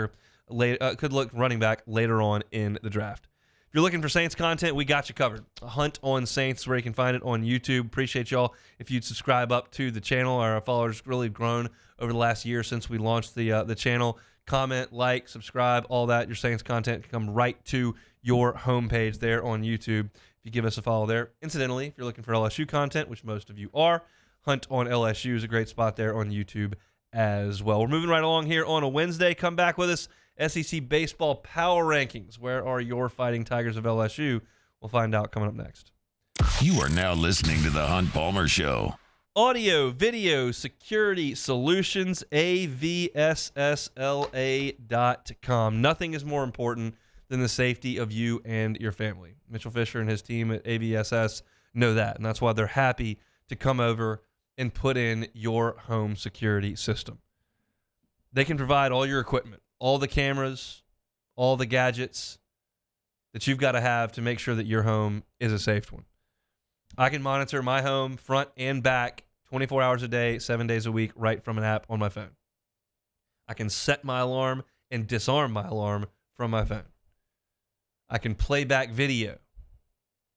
later on in the draft. If you're looking for Saints content, we got you covered. Hunt on Saints, where you can find it on YouTube. Appreciate y'all if you'd subscribe up to the channel. Our followers really grown over the last year since we launched the channel. Comment, like, subscribe, all that. Your Saints content can come right to your homepage there on YouTube if you give us a follow there. Incidentally, if you're looking for LSU content, which most of you are, Hunt on LSU is a great spot there on YouTube as well. We're moving right along here on a Wednesday. Come back with us. SEC Baseball Power Rankings. Where are your Fighting Tigers of LSU? We'll find out coming up next.
You are now listening to The Hunt Palmer Show.
Audio, video, security solutions, AVSSLA.com. Nothing is more important than the safety of you and your family. Mitchell Fisher and his team at AVSS know that, and that's why they're happy to come over and put in your home security system. They can provide all your equipment, all the cameras, all the gadgets that you've got to have to make sure that your home is a safe one. I can monitor my home front and back 24 hours a day, 7 days a week, right from an app on my phone. I can set my alarm and disarm my alarm from my phone. I can play back video.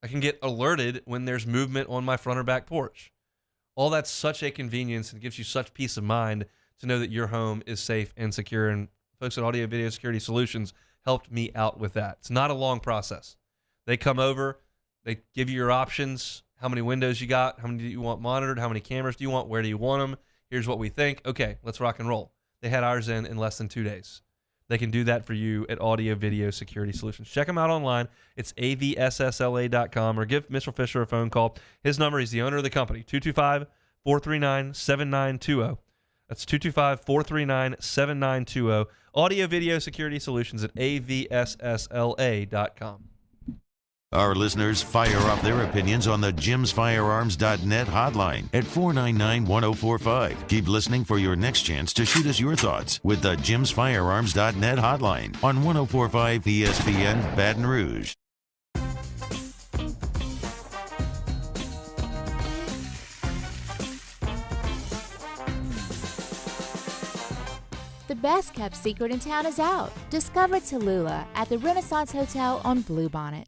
I can get alerted when there's movement on my front or back porch. All that's such a convenience and gives you such peace of mind to know that your home is safe and secure. And folks at Audio Video Security Solutions helped me out with that. It's not a long process. They come over, they give you your options, how many windows you got, how many do you want monitored, how many cameras do you want, where do you want them, here's what we think. Okay, let's rock and roll. They had ours in less than 2 days. They can do that for you at Audio Video Security Solutions. Check them out online. It's avssla.com, or give Mr. Fisher a phone call. His number, he's the owner of the company, 225-439-7920. That's 225-439-7920. Audio Video Security Solutions at avssla.com.
Our listeners fire off their opinions on the jimsfirearms.net hotline at 499-1045. Keep listening for your next chance to shoot us your thoughts with the jimsfirearms.net hotline on 1045 ESPN Baton Rouge.
The best kept secret in town is out. Discover Tallulah at the Renaissance Hotel on Bluebonnet.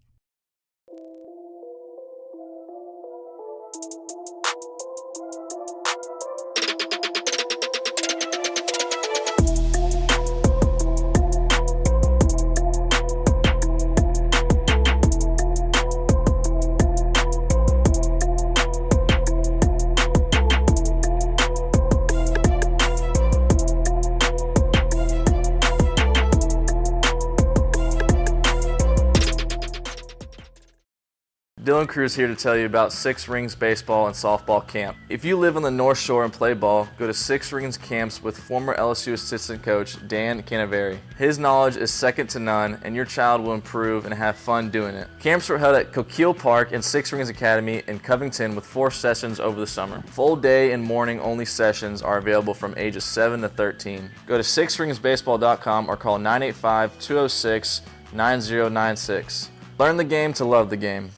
Dylan Cruz here to tell you about Six Rings Baseball and Softball Camp. If you live on the North Shore and play ball, go to Six Rings Camps with former LSU assistant coach Dan Canaveri. His knowledge is second to none, and your child will improve and have fun doing it. Camps were held at Coquille Park and Six Rings Academy in Covington with 4 sessions over the summer. Full day and morning only sessions are available from ages 7 to 13. Go to sixringsbaseball.com or call 985-206-9096. Learn the game to love the game.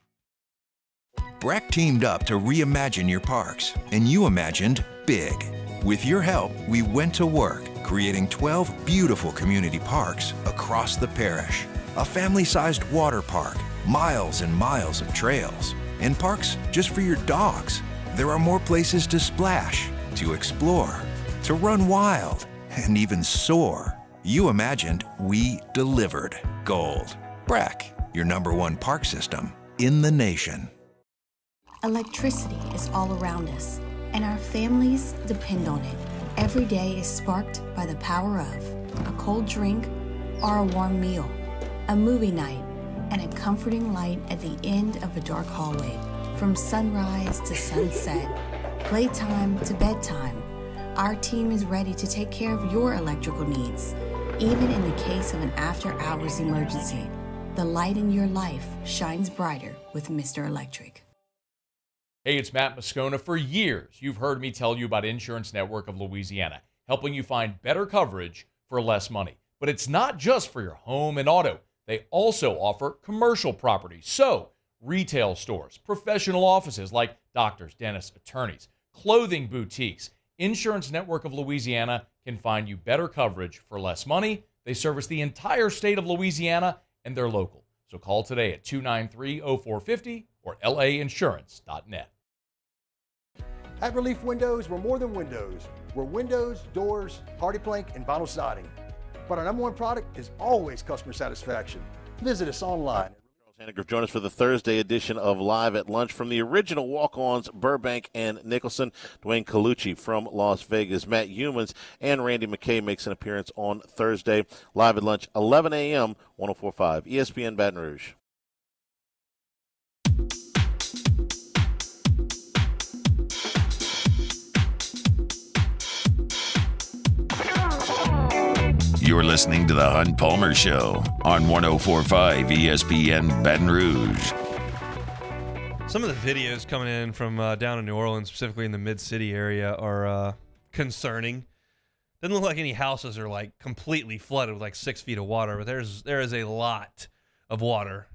Breck teamed up to reimagine your parks, and you imagined big. With your help, we went to work, creating 12 beautiful community parks across the parish. A family-sized water park, miles and miles of trails, and parks just for your dogs. There are more places to splash, to explore, to run wild, and even soar. You imagined, we delivered. Gold. Breck, your #1 park system in the nation.
Electricity is all around us, and our families depend on it. Every day is sparked by the power of a cold drink or a warm meal, a movie night, and a comforting light at the end of a dark hallway. From sunrise to sunset, playtime to bedtime, our team is ready to take care of your electrical needs. Even in the case of an after-hours emergency, the light in your life shines brighter with Mr. Electric.
Hey, it's Matt Moscona. For years, you've heard me tell you about Insurance Network of Louisiana, helping you find better coverage for less money. But it's not just for your home and auto. They also offer commercial property. So, retail stores, professional offices like doctors, dentists, attorneys, clothing boutiques. Insurance Network of Louisiana can find you better coverage for less money. They service the entire state of Louisiana, and they're local. So call today at 293-0450 or lainsurance.net.
At Relief Windows, we're more than windows. We're windows, doors, hardy plank, and vinyl siding. But our #1 product is always customer satisfaction. Visit us online.
Hannegriff, join us for the Thursday edition of Live at Lunch from the original walk-ons Burbank and Nicholson. Dwayne Colucci from Las Vegas. Matt Humans and Randy McKay makes an appearance on Thursday. Live at Lunch, 11 a.m., 104.5 ESPN Baton Rouge.
You're listening to The Hunt Palmer Show on 104.5 ESPN Baton Rouge.
Some of the videos coming in from down in New Orleans, specifically in the Mid-City area, are concerning. Doesn't look like any houses are like completely flooded with like 6 feet of water, but there is a lot of water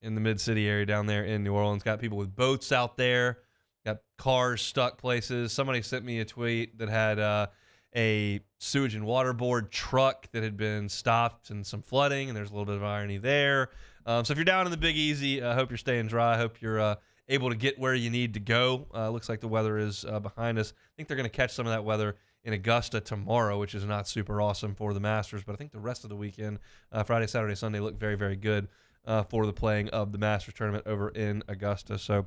in the Mid-City area down there in New Orleans. Got people with boats out there, got cars stuck places. Somebody sent me a tweet that had a sewage and water board truck that had been stopped and some flooding, and there's a little bit of irony there. So if you're down in the Big Easy, I hope you're staying dry. I hope you're able to get where you need to go. Looks like the weather is behind us. I think they're going to catch some of that weather in Augusta tomorrow, which is not super awesome for the Masters, but I think the rest of the weekend, Friday, Saturday, Sunday, look very, very good for the playing of the Masters tournament over in Augusta. So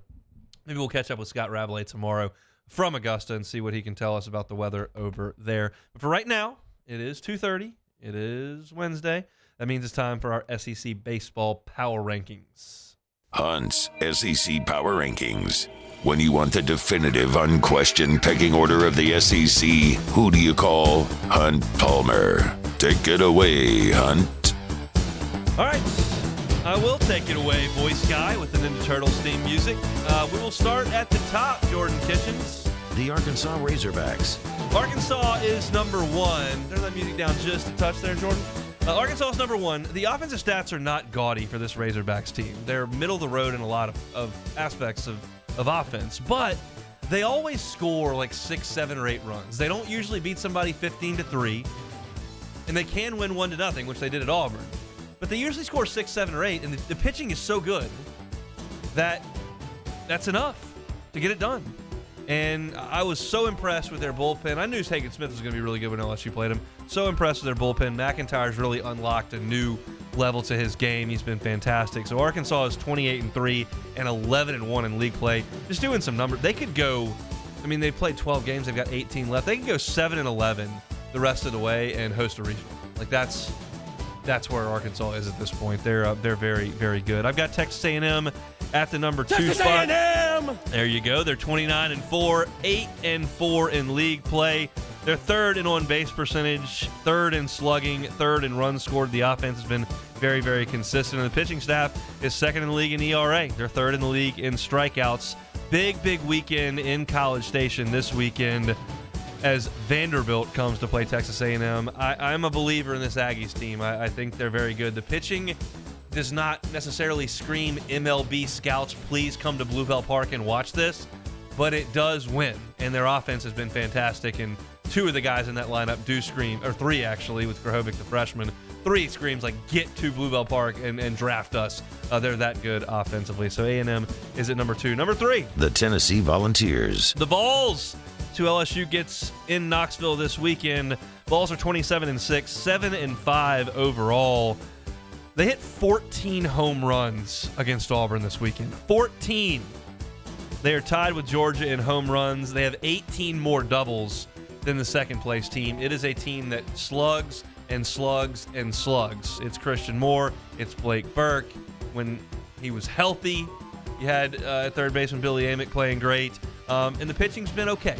maybe we'll catch up with Scott Ravelet tomorrow from Augusta and see what he can tell us about the weather over there. But for right now, it is 2:30. It is Wednesday. That means it's time for our SEC Baseball Power Rankings.
Hunt's SEC Power Rankings. When you want the definitive, unquestioned pecking order of the SEC, who do you call? Hunt Palmer. Take it away, Hunt.
All right. I will take it away, voice guy, with the Ninja Turtles theme music. We will start at the top, Jordan Kitchens.
The Arkansas Razorbacks.
Arkansas is number one. Turn that music down just a touch there, Jordan. Arkansas is number one. The offensive stats are not gaudy for this Razorbacks team. They're middle of the road in a lot of aspects of offense, but they always score like 6, 7, or 8 runs. They don't usually beat somebody 15-3, and they can win 1-0, which they did at Auburn. But they usually score 6, 7, or 8, and the pitching is so good that that's enough to get it done. And I was so impressed with their bullpen. I knew Hagen Smith was going to be really good when LSU played him. So impressed with their bullpen. McIntyre's really unlocked a new level to his game. He's been fantastic. So Arkansas is 28-3 and 11-1 in league play. Just doing some numbers. They could go, I mean, they've played 12 games. They've got 18 left. They can go 7-11 the rest of the way and host a regional. Like that's where Arkansas is at this point. They're very, very good. I've got Texas A&M at the number 2
Texas
spot.
A&M!
There you go. They're 29-4, 8-4 in league play. They're third in on-base percentage, third in slugging, third in runs scored. The offense has been very, very consistent. And the pitching staff is second in the league in ERA. They're third in the league in strikeouts. Big weekend in College Station this weekend as Vanderbilt comes to play Texas A&M. I'm a believer in this Aggies team. I think they're very good. The pitching does not necessarily scream MLB scouts, please come to Bluebell Park and watch this, but it does win, and their offense has been fantastic, and 2 of the guys in that lineup do scream, or 3 actually, with Krahovic, the freshman. 3 screams like, get to Bluebell Park and draft us. They're that good offensively. So A&M is at number 2. Number 3.
The Tennessee Volunteers.
The Vols to LSU gets in Knoxville this weekend. Vols are 27-6, 7-5 overall. They hit 14 home runs against Auburn this weekend. 14. They are tied with Georgia in home runs. They have 18 more doubles than the second-place team. It is a team that slugs and slugs and slugs. It's Christian Moore. It's Blake Burke. When he was healthy, you had third baseman Billy Amick playing great. And the pitching's been okay.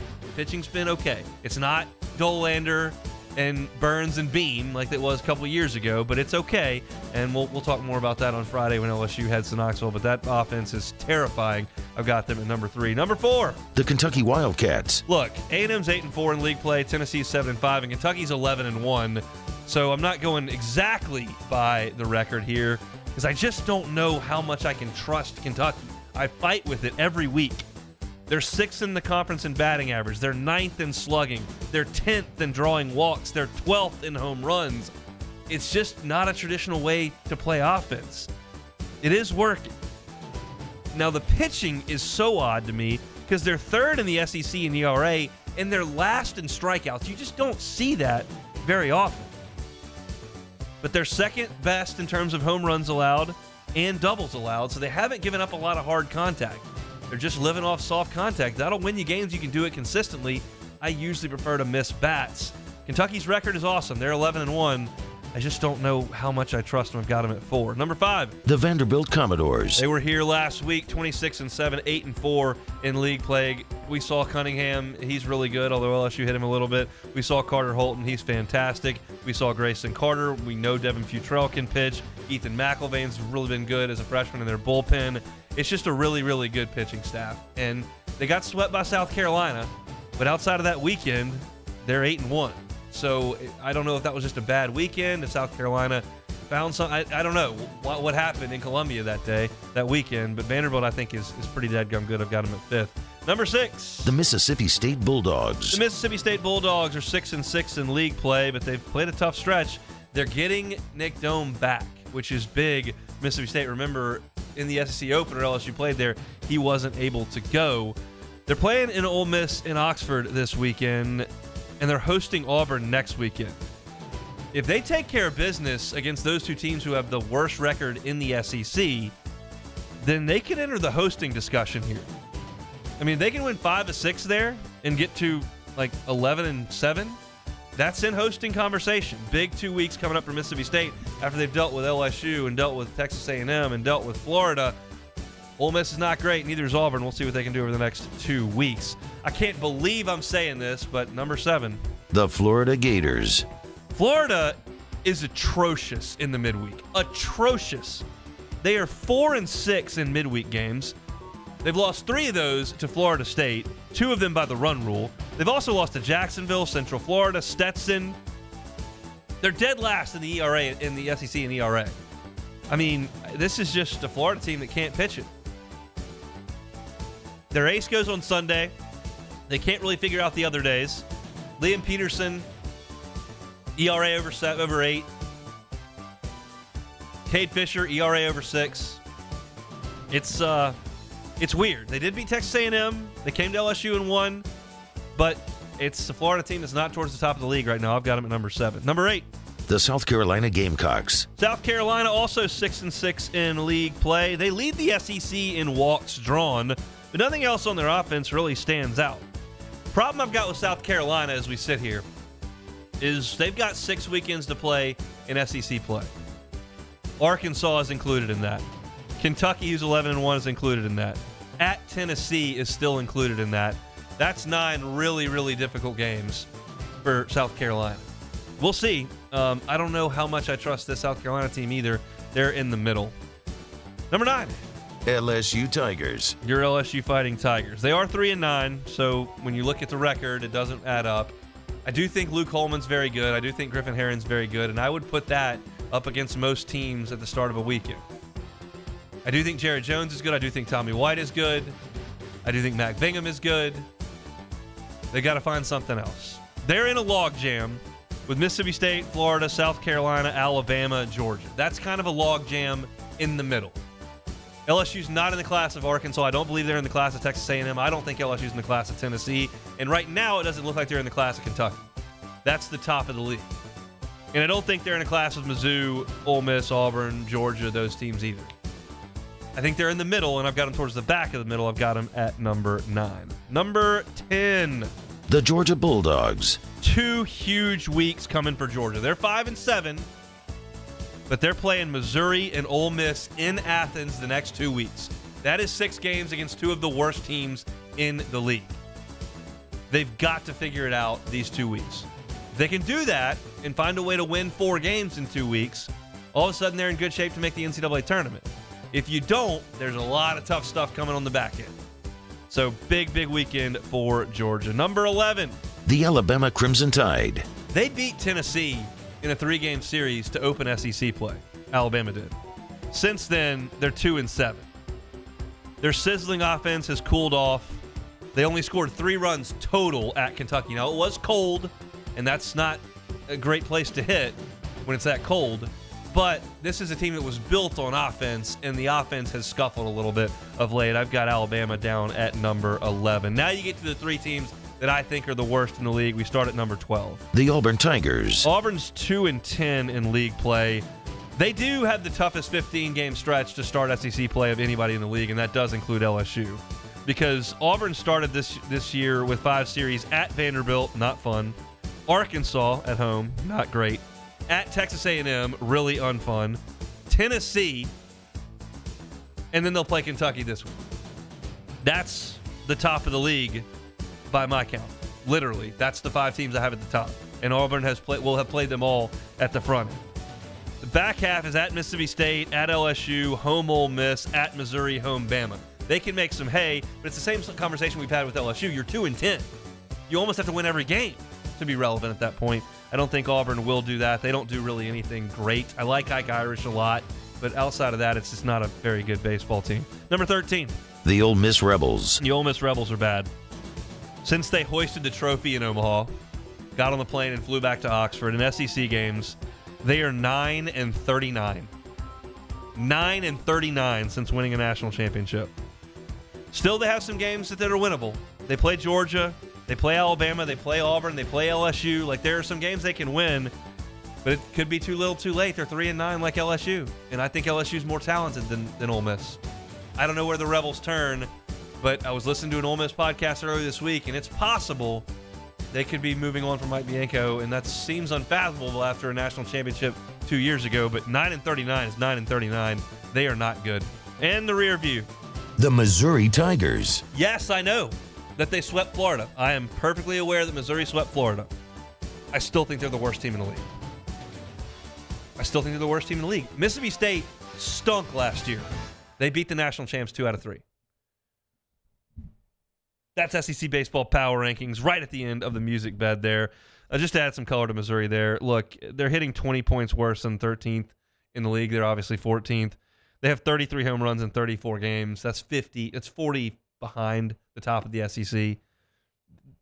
It's not Dolander and Burns and Beam like it was a couple years ago, but it's okay. And we'll talk more about that on Friday when LSU heads to Knoxville. But that offense is terrifying. I've got them at number 3. Number 4.
The Kentucky Wildcats.
Look, A&M's 8-4 in league play. Tennessee's 7-5, and Kentucky's 11-1. So I'm not going exactly by the record here because I just don't know how much I can trust Kentucky. I fight with it every week. They're 6th in the conference in batting average. They're 9th in slugging. They're 10th in drawing walks. They're 12th in home runs. It's just not a traditional way to play offense. It is working. Now, the pitching is so odd to me because they're 3rd in the SEC in ERA and they're last in strikeouts. You just don't see that very often. But they're 2nd best in terms of home runs allowed and doubles allowed, so they haven't given up a lot of hard contact. They're just living off soft contact. That'll win you games. You can do it consistently. I usually prefer to miss bats. Kentucky's record is awesome. They're 11-1. I just don't know how much I trust them. I've got them at 4. Number 5.
The Vanderbilt Commodores.
They were here last week, 26-7, 8-4 in league play. We saw Cunningham. He's really good, although LSU hit him a little bit. We saw Carter Holton. He's fantastic. We saw Grayson Carter. We know Devin Futrell can pitch. Ethan McIlvain's really been good as a freshman in their bullpen. It's just a really, really good pitching staff. And they got swept by South Carolina, but outside of that weekend, they're 8-1. So I don't know if that was just a bad weekend, if South Carolina found something. I don't know what happened in Columbia that weekend, but Vanderbilt I think is pretty dadgum good. I've got them at 5th. Number 6.
The Mississippi State Bulldogs.
The Mississippi State Bulldogs are 6-6 in league play, but they've played a tough stretch. They're getting Nick Dome back, which is big. Mississippi State, remember, in the SEC opener LSU played there, he wasn't able to go. They're playing in Ole Miss in Oxford this weekend, and they're hosting Auburn next weekend. If they take care of business against those two teams who have the worst record in the SEC, then they can enter the hosting discussion here. I mean, they can win 5 of 6 there and get to like 11-7. That's in hosting conversation. Big 2 weeks coming up for Mississippi State after they've dealt with LSU and dealt with Texas A&M and dealt with Florida. Ole Miss is not great. Neither is Auburn. We'll see what they can do over the next 2 weeks. I can't believe I'm saying this, but number 7.
The Florida Gators.
Florida is atrocious in the midweek. Atrocious. They are 4-6 in midweek games. They've lost 3 of those to Florida State, 2 of them by the run rule. They've also lost to Jacksonville, Central Florida, Stetson. They're dead last in the ERA, in the SEC and ERA. I mean, this is just a Florida team that can't pitch it. Their ace goes on Sunday. They can't really figure out the other days. Liam Peterson, ERA over 8. Cade Fisher, ERA over 6. It's weird. They did beat Texas A&M. They came to LSU and won, but it's the Florida team that's not towards the top of the league right now. I've got them at number 7. Number 8.
The South Carolina Gamecocks.
South Carolina also 6-6 in league play. They lead the SEC in walks drawn, but nothing else on their offense really stands out. Problem I've got with South Carolina as we sit here is they've got 6 weekends to play in SEC play. Arkansas is included in that. Kentucky, who's 11-1, is included in that. At Tennessee is still included in that. That's 9 really, really difficult games for South Carolina. We'll see. I don't know how much I trust this South Carolina team either. They're in the middle. Number 9.
LSU Tigers.
Your LSU Fighting Tigers. They are 3-9, so when you look at the record, it doesn't add up. I do think Luke Holman's very good. I do think Griffin Herron's very good, and I would put that up against most teams at the start of a weekend. I do think Jared Jones is good. I do think Tommy White is good. I do think Mac Bingham is good. They got to find something else. They're in a logjam with Mississippi State, Florida, South Carolina, Alabama, Georgia. That's kind of a logjam in the middle. LSU's not in the class of Arkansas. I don't believe they're in the class of Texas A&M. I don't think LSU's in the class of Tennessee. And right now, it doesn't look like they're in the class of Kentucky. That's the top of the league. And I don't think they're in a class with Mizzou, Ole Miss, Auburn, Georgia, those teams either. I think they're in the middle, and I've got them towards the back of the middle. I've got them at number 9. Number 10.
The Georgia Bulldogs.
2 huge weeks coming for Georgia. They're 5-7, but they're playing Missouri and Ole Miss in Athens the next 2 weeks. That is 6 games against 2 of the worst teams in the league. They've got to figure it out these 2 weeks. If they can do that and find a way to win 4 games in 2 weeks, all of a sudden they're in good shape to make the NCAA tournament. If you don't, there's a lot of tough stuff coming on the back end. So big weekend for Georgia. Number 11.
The Alabama Crimson Tide.
They beat Tennessee in a 3-game series to open SEC play. Alabama did. Since then, they're 2-7. Their sizzling offense has cooled off. They only scored 3 runs total at Kentucky. Now, it was cold, and that's not a great place to hit when it's that cold. But this is a team that was built on offense, and the offense has scuffled a little bit of late. I've got Alabama down at number 11. Now you get to the 3 teams that I think are the worst in the league. We start at number 12.
The Auburn Tigers.
Auburn's 2-10 in league play. They do have the toughest 15-game stretch to start SEC play of anybody in the league, and that does include LSU. Because Auburn started this year with 5 series at Vanderbilt, not fun. Arkansas at home, not great. At Texas A&M, really unfun. Tennessee, and then they'll play Kentucky this week. That's the top of the league by my count. Literally, that's the 5 teams I have at the top. And Auburn will have played them all at the front. The back half is at Mississippi State, at LSU, home Ole Miss, at Missouri, home Bama. They can make some hay, but it's the same conversation we've had with LSU. You're 2-10. You almost have to win every game to be relevant at that point. I don't think Auburn will do that. They don't do really anything great. I like Ike Irish a lot, but outside of that, it's just not a very good baseball team. Number 13.
The Ole Miss Rebels.
The Ole Miss Rebels are bad. Since they hoisted the trophy in Omaha, got on the plane and flew back to Oxford in SEC games, they are 9-39. 9-39 since winning a national championship. Still, they have some games that are winnable. They play Georgia. They play Alabama, they play Auburn, they play LSU. Like, there are some games they can win, But it could be too little too late. They're 3-9 like LSU. And I think LSU's more talented than Ole Miss. I don't know where the Rebels turn, but I was listening to an Ole Miss podcast earlier this week, and it's possible they could be moving on from Mike Bianco, and that seems unfathomable after a national championship 2 years ago. But 9-39 is 9-39. They are not good. And the rear view.
The Missouri Tigers.
Yes, I know that they swept Florida. I am perfectly aware that Missouri swept Florida. I still think they're the worst team in the league. Mississippi State stunk last year. They beat the national champs 2 out of 3. That's SEC baseball power rankings right at the end of the music bed there. Just to add some color to Missouri there. Look, they're hitting 20 points worse than 13th in the league. They're obviously 14th. They have 33 home runs in 34 games. That's 50. It's 40 behind the top of the SEC.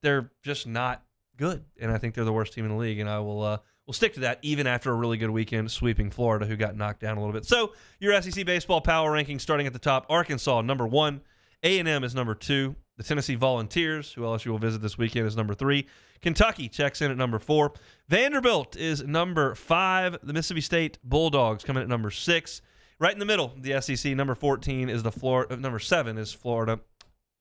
They're just not good, and I think they're the worst team in the league, and I will stick to that even after a really good weekend sweeping Florida, who got knocked down a little bit. So your SEC baseball power rankings starting at the top. Arkansas, number 1. A&M is number 2. The Tennessee Volunteers, who LSU will visit this weekend, is number 3. Kentucky checks in at number 4. Vanderbilt is number 5. The Mississippi State Bulldogs come in at number 6. Right in the middle, the SEC, number 14 is number 7 is Florida.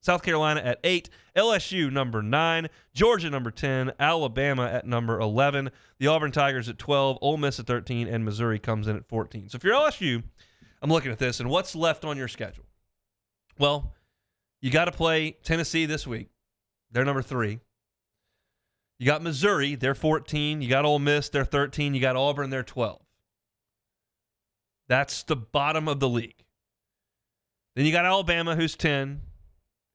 South Carolina at 8, LSU number 9, Georgia number 10, Alabama at number 11, the Auburn Tigers at 12, Ole Miss at 13, and Missouri comes in at 14. So if you're LSU, I'm looking at this, and what's left on your schedule? Well, you got to play Tennessee this week. They're number 3. You got Missouri, they're 14. You got Ole Miss, they're 13. You got Auburn, they're 12. That's the bottom of the league. Then you got Alabama, who's 10.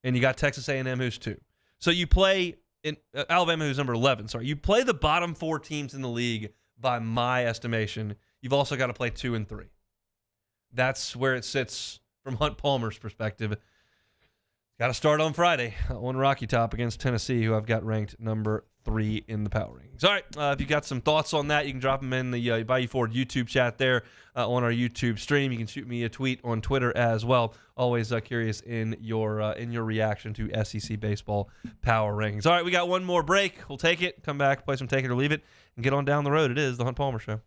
And you got Texas A&M, who's 2. So you play in Alabama, who's number 11. Sorry, you play the bottom 4 teams in the league by my estimation. You've also got to play 2 and 3. That's where it sits from Hunt Palmer's perspective. Got to start on Friday on Rocky Top against Tennessee, who I've got ranked number 3 in the power rankings. All right, if you got some thoughts on that, you can drop them in the Bayou Ford YouTube chat there on our YouTube stream. You can shoot me a tweet on Twitter as well. Always curious in your reaction to SEC baseball power rankings. All right, we got one more break. We'll take it, come back, play some Take It or Leave It, and get on down the road. It is the Hunt Palmer Show.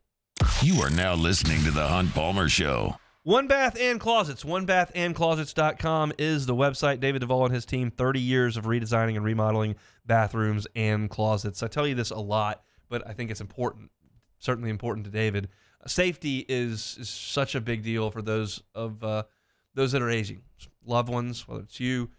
You are now listening to the Hunt Palmer Show.
One Bath and Closets. OneBathAndClosets.com is the website. David Duvall and his team, 30 years of redesigning and remodeling bathrooms and closets. I tell you this a lot, but I think it's important, certainly important to David. Safety is such a big deal for those that are aging, loved ones, whether it's you.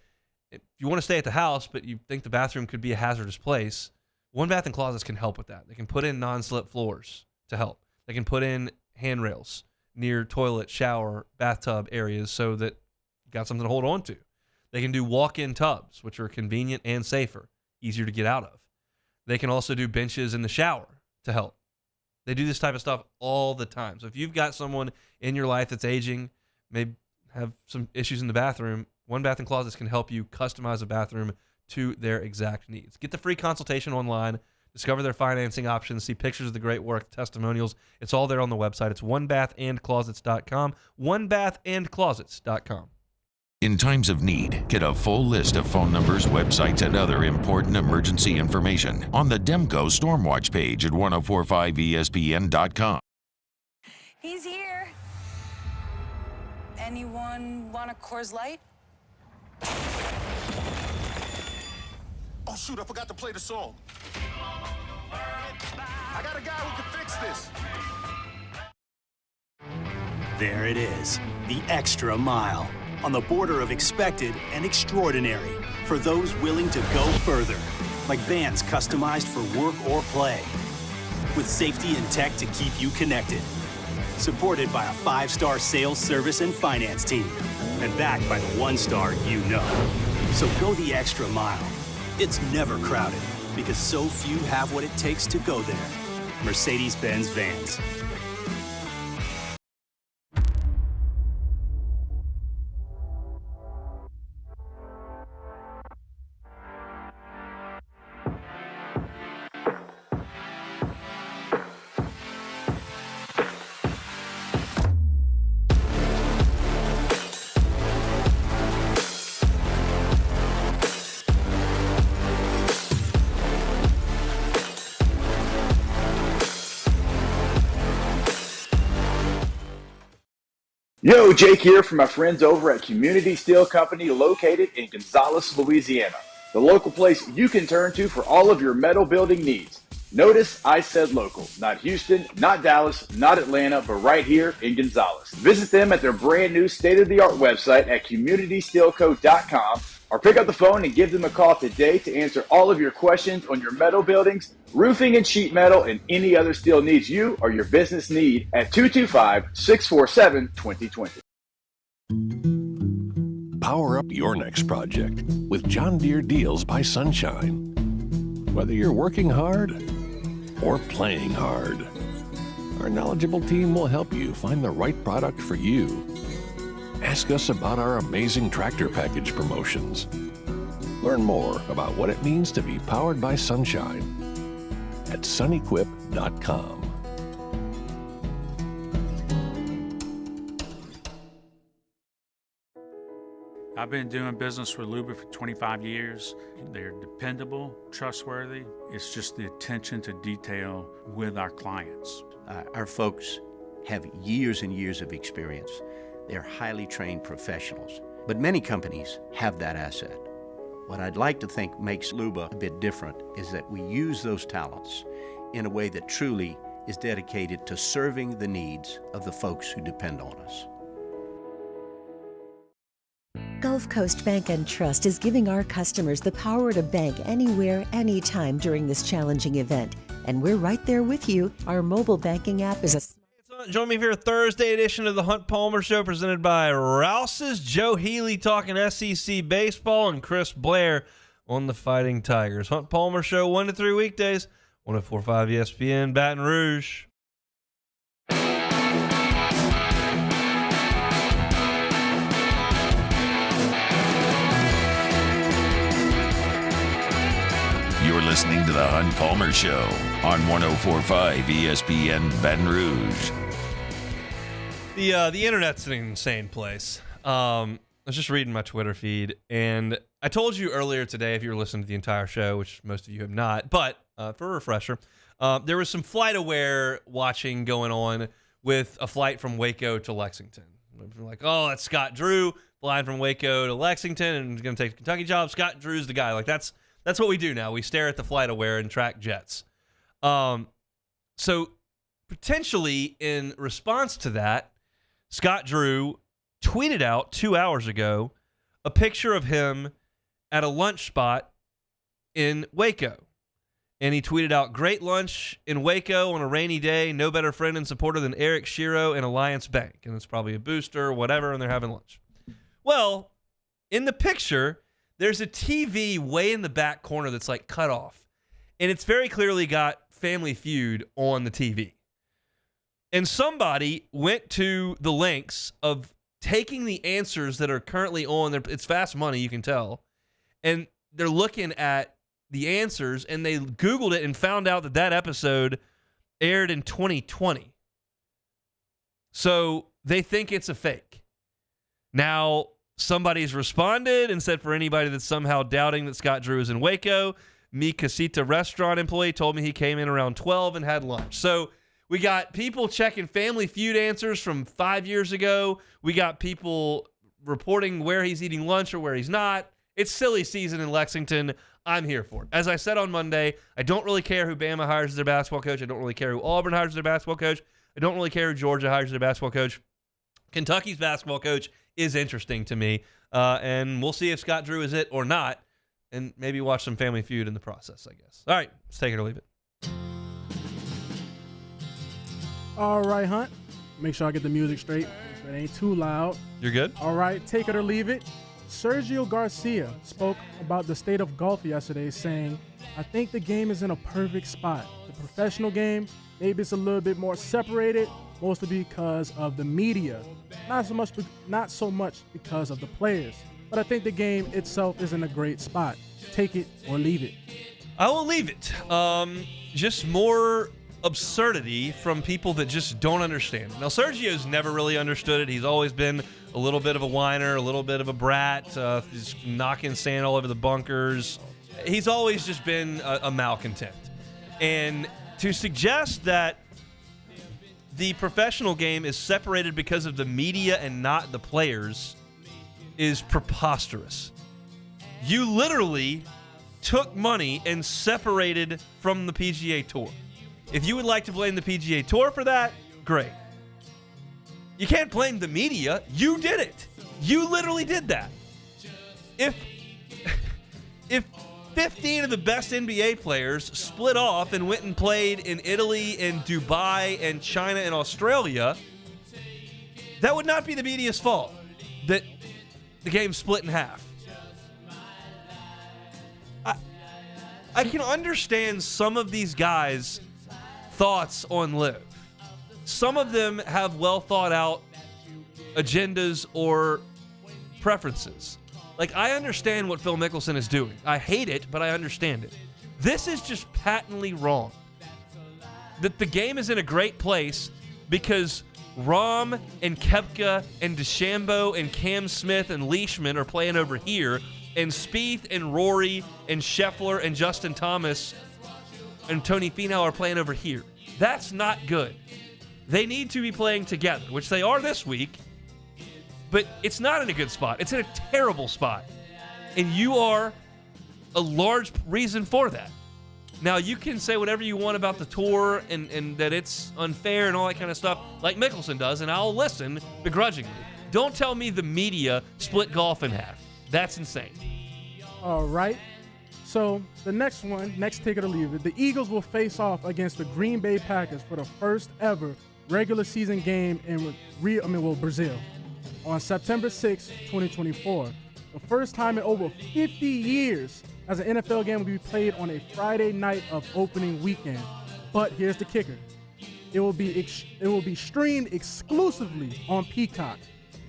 If you want to stay at the house, but you think the bathroom could be a hazardous place, One Bath and Closets can help with that. They can put in non-slip floors to help. They can put in handrails near toilet, shower, bathtub areas so that you got something to hold on to. They can do walk-in tubs, which are convenient and safer, easier to get out of. They can also do benches in the shower to help. They do this type of stuff all the time. So if you've got someone in your life that's aging, maybe have some issues in the bathroom, One Bath and Closets can help you customize a bathroom to their exact needs. Get the free consultation online. Discover their financing options, see pictures of the great work, testimonials. It's all there on the website. It's OneBathAndClosets.com. OneBathAndClosets.com.
In times of need, get a full list of phone numbers, websites, and other important emergency information on the Demco Stormwatch page at 1045ESPN.com.
He's here. Anyone want a Coors Light?
Oh, shoot, I forgot to play the song. I got a guy who can fix this.
There it is, the extra mile, on the border of expected and extraordinary for those willing to go further, like vans customized for work or play, with safety and tech to keep you connected. Supported by a 5-star sales, service, and finance team, and backed by the 1-star you know. So go the extra mile. It's never crowded, because so few have what it takes to go there. Mercedes-Benz Vans.
Yo, Jake here from my friends over at Community Steel Company located in Gonzales, Louisiana. The local place you can turn to for all of your metal building needs. Notice I said local, not Houston, not Dallas, not Atlanta, but right here in Gonzales. Visit them at their brand new state-of-the-art website at communitysteelco.com or pick up the phone and give them a call today to answer all of your questions on your metal buildings, roofing and sheet metal, and any other steel needs you or your business need at 225-647-2020.
Power up your next project with John Deere Deals by Sunshine. Whether you're working hard or playing hard, our knowledgeable team will help you find the right product for you. Ask us about our amazing tractor package promotions. Learn more about what it means to be powered by sunshine at sunequip.com.
I've been doing business with Luba for 25 years. They're dependable, trustworthy. It's just the attention to detail with our clients.
Our folks have years and years of experience. They're highly trained professionals, but many companies have that asset. What I'd like to think makes Luba a bit different is that we use those talents in a way that truly is dedicated to serving the needs of the folks who depend on us.
Gulf Coast Bank and Trust is giving our customers the power to bank anywhere, anytime during this challenging event. And we're right there with you. Our mobile banking app is a...
Join me for a Thursday edition of the Hunt Palmer Show presented by Rouse's. Joe Healy talking SEC baseball and Chris Blair on the Fighting Tigers. Hunt Palmer Show 1 to 3 weekdays, 104.5 ESPN, Baton Rouge.
You're listening to the Hunt Palmer Show on 104.5 ESPN Baton Rouge.
The internet's an insane place. I was just reading my Twitter feed, and I told you earlier today, if you were listening to the entire show, which most of you have not, but for a refresher, there was some FlightAware watching going on with a flight from Waco to Lexington. Like, oh, that's Scott Drew flying from Waco to Lexington and he's going to take the Kentucky job. Scott Drew's the guy. Like, that's what we do now. We stare at the FlightAware and track jets. So potentially in response to that, Scott Drew tweeted out 2 hours ago a picture of him at a lunch spot in Waco. And he tweeted out, "Great lunch in Waco on a rainy day. No better friend and supporter than Eric Shiro and Alliance Bank." And it's probably a booster or whatever, and they're having lunch. Well, in the picture, there's a TV way in the back corner that's like cut off. And it's very clearly got Family Feud on the TV. And somebody went to the lengths of taking the answers that are currently on there. It's fast money, you can tell. And they're looking at the answers, and they Googled it and found out that that episode aired in 2020. So they think it's a fake. Now, somebody's responded and said, for anybody that's somehow doubting that Scott Drew is in Waco, Mi Casita restaurant employee told me he came in around 12 and had lunch. So we got people checking Family Feud answers from 5 years ago. We got people reporting where he's eating lunch or where he's not. It's silly season in Lexington. I'm here for it. As I said on Monday, I don't really care who Bama hires as their basketball coach. I don't really care who Auburn hires as their basketball coach. I don't really care who Georgia hires as their basketball coach. Kentucky's basketball coach is interesting to me, and we'll see if Scott Drew is it or not, and maybe watch some Family Feud in the process, I guess. All right, let's take it or leave it.
All right, Hunt. Make sure I get the music straight. It ain't too loud.
You're good?
All right, take it or leave it. Sergio Garcia spoke about the state of golf yesterday, saying, "I think the game is in a perfect spot. The professional game, maybe it's a little bit more separated, mostly because of the media. Not so much because of the players. But I think the game itself is in a great spot. Take it or leave it."
I will leave it. Just more absurdity from people that just don't understand. Now, Sergio's never really understood it. He's always been a little bit of a whiner, a little bit of a brat, just knocking sand all over the bunkers. He's always just been a malcontent. And to suggest that the professional game is separated because of the media and not the players is preposterous. You literally took money and separated from the PGA Tour. If you would like to blame the PGA Tour for that, great. You can't blame the media. You did it. You literally did that. If 15 of the best NBA players split off and went and played in Italy and Dubai and China and Australia, that would not be the media's fault that the game split in half. I can understand some of these guys' thoughts on LIV. Some of them have well thought out agendas or preferences. Like, I understand what Phil Mickelson is doing. I hate it, but I understand it. This is just patently wrong. That the game is in a great place because Rahm and Koepka and DeChambeau and Cam Smith and Leishman are playing over here, and Spieth and Rory and Scheffler and Justin Thomas and Tony Finau are playing over here. That's not good. They need to be playing together, which they are this week, but it's not in a good spot. It's in a terrible spot. And you are a large reason for that. Now, you can say whatever you want about the tour and that it's unfair and all that kind of stuff, like Mickelson does, and I'll listen begrudgingly. Don't tell me the media split golf in half. That's insane.
All right. So the next take it or leave it. The Eagles will face off against the Green Bay Packers for the first ever regular season game in Brazil on September 6, 2024. The first time in over 50 years as an NFL game will be played on a Friday night of opening weekend. But here's the kicker. It will be streamed exclusively on Peacock.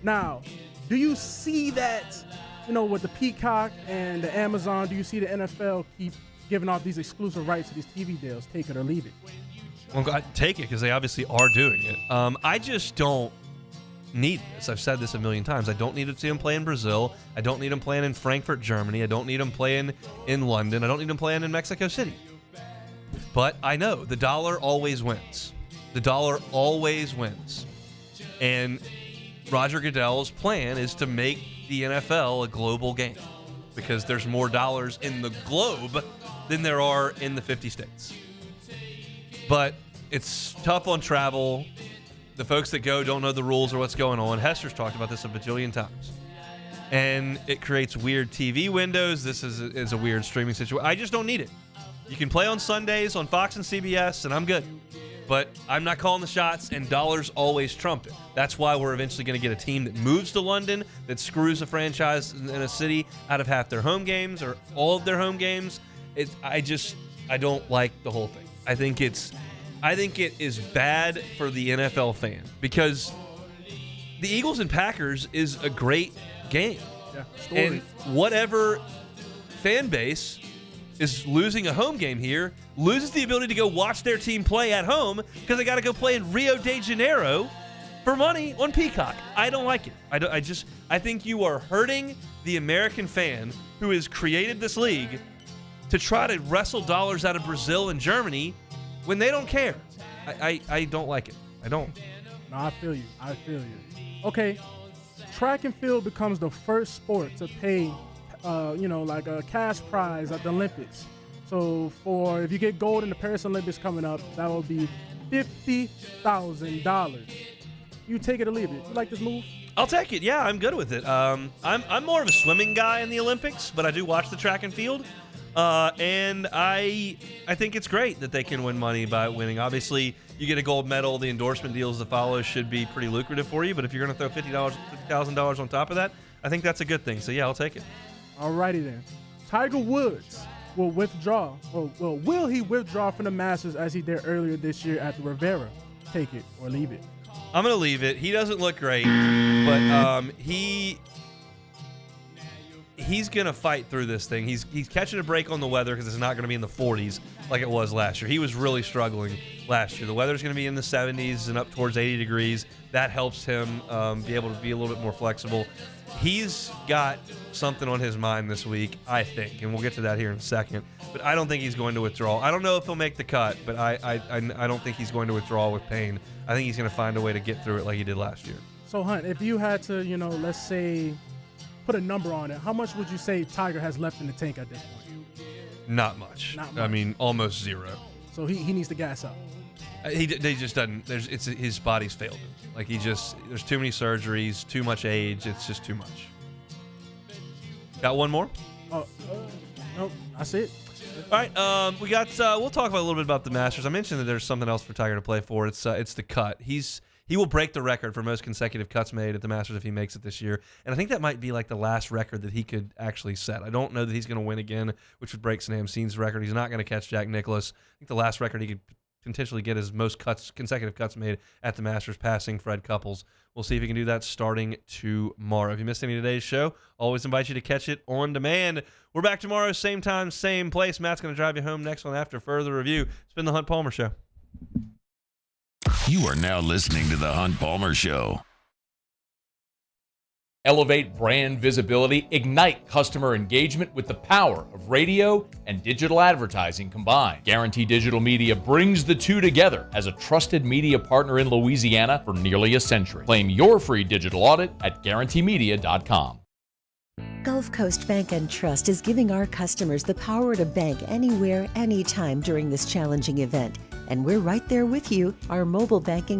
Now, do you see that, with the Peacock and the Amazon, do you see the NFL keep giving out these exclusive rights to these TV deals? Take it or leave it.
Well, take it because they obviously are doing it. I just don't need this. I've said this a million times. I don't need to see him play in Brazil. I don't need him playing in Frankfurt, Germany. I don't need him playing in London. I don't need him playing in Mexico City. But I know the dollar always wins. The dollar always wins. And Roger Goodell's plan is to make the NFL a global game because there's more dollars in the globe than there are in the 50 states. But it's tough on travel. The folks that go don't know the rules or what's going on. Hester's talked about this a bajillion times. And it creates weird TV windows. This is a weird streaming situation. I just don't need it. You can play on Sundays on Fox and CBS, and I'm good. But I'm not calling the shots, and dollars always trump it. That's why we're eventually going to get a team that moves to London, that screws a franchise in a city out of half their home games or all of their home games. I don't like the whole thing. I think it is bad for the NFL fan because the Eagles and Packers is a great game.
Yeah, story.
And whatever fan base is losing a home game here loses the ability to go watch their team play at home because they got to go play in Rio de Janeiro for money on Peacock. I don't like it. I think you are hurting the American fan who has created this league to try to wrestle dollars out of Brazil and Germany when they don't care. I don't like it. I don't.
No, I feel you. Okay, track and field becomes the first sport to pay, like a cash prize at the Olympics. So if you get gold in the Paris Olympics coming up, that will be $50,000. You take it or leave it. You like this move?
I'll take it. Yeah, I'm good with it. I'm more of a swimming guy in the Olympics, but I do watch the track and field. And I think it's great that they can win money by winning. Obviously, you get a gold medal. The endorsement deals that follow should be pretty lucrative for you. But if you're going to throw $50,000 on top of that, I think that's a good thing. So, yeah, I'll take it.
Alrighty then. Tiger Woods will withdraw. Well, will he withdraw from the Masters as he did earlier this year at the Riviera? Take it or leave it.
I'm going to leave it. He doesn't look great, but he he's going to fight through this thing. He's catching a break on the weather because it's not going to be in the 40s like it was last year. He was really struggling last year. The weather's going to be in the 70s and up towards 80 degrees. That helps him be able to be a little bit more flexible. He's got something on his mind this week, I think, and we'll get to that here in a second. But I don't think he's going to withdraw. I don't know if he'll make the cut, but I don't think he's going to withdraw with pain. I think he's going to find a way to get through it like he did last year.
So, Hunt, if you had to, let's say, put a number on it, how much would you say Tiger has left in the tank at this point?
Not much. I mean, almost zero.
So he needs to gas up.
They just doesn't. His body's failed him. Like there's too many surgeries, too much age. It's just too much. Got one more?
Nope, that's it.
All right, we got. We'll talk about a little bit about the Masters. I mentioned that there's something else for Tiger to play for. It's the cut. He will break the record for most consecutive cuts made at the Masters if he makes it this year. And I think that might be like the last record that he could actually set. I don't know that he's going to win again, which would break Sam Seen's record. He's not going to catch Jack Nicklaus. I think the last record he could potentially get his most consecutive cuts made at the Masters, passing Fred Couples. We'll see if he can do that starting tomorrow. If you missed any of today's show, always invite you to catch it on demand. We're back tomorrow, same time, same place. Matt's going to drive you home next one after further review. It's been the Hunt Palmer Show.
You are now listening to the Hunt Palmer Show.
Elevate brand visibility, ignite customer engagement with the power of radio and digital advertising combined. Guarantee Digital Media brings the two together as a trusted media partner in Louisiana for nearly a century. Claim your free digital audit at guaranteemedia.com.
Gulf Coast Bank and Trust is giving our customers the power to bank anywhere, anytime during this challenging event. And we're right there with you. Our mobile banking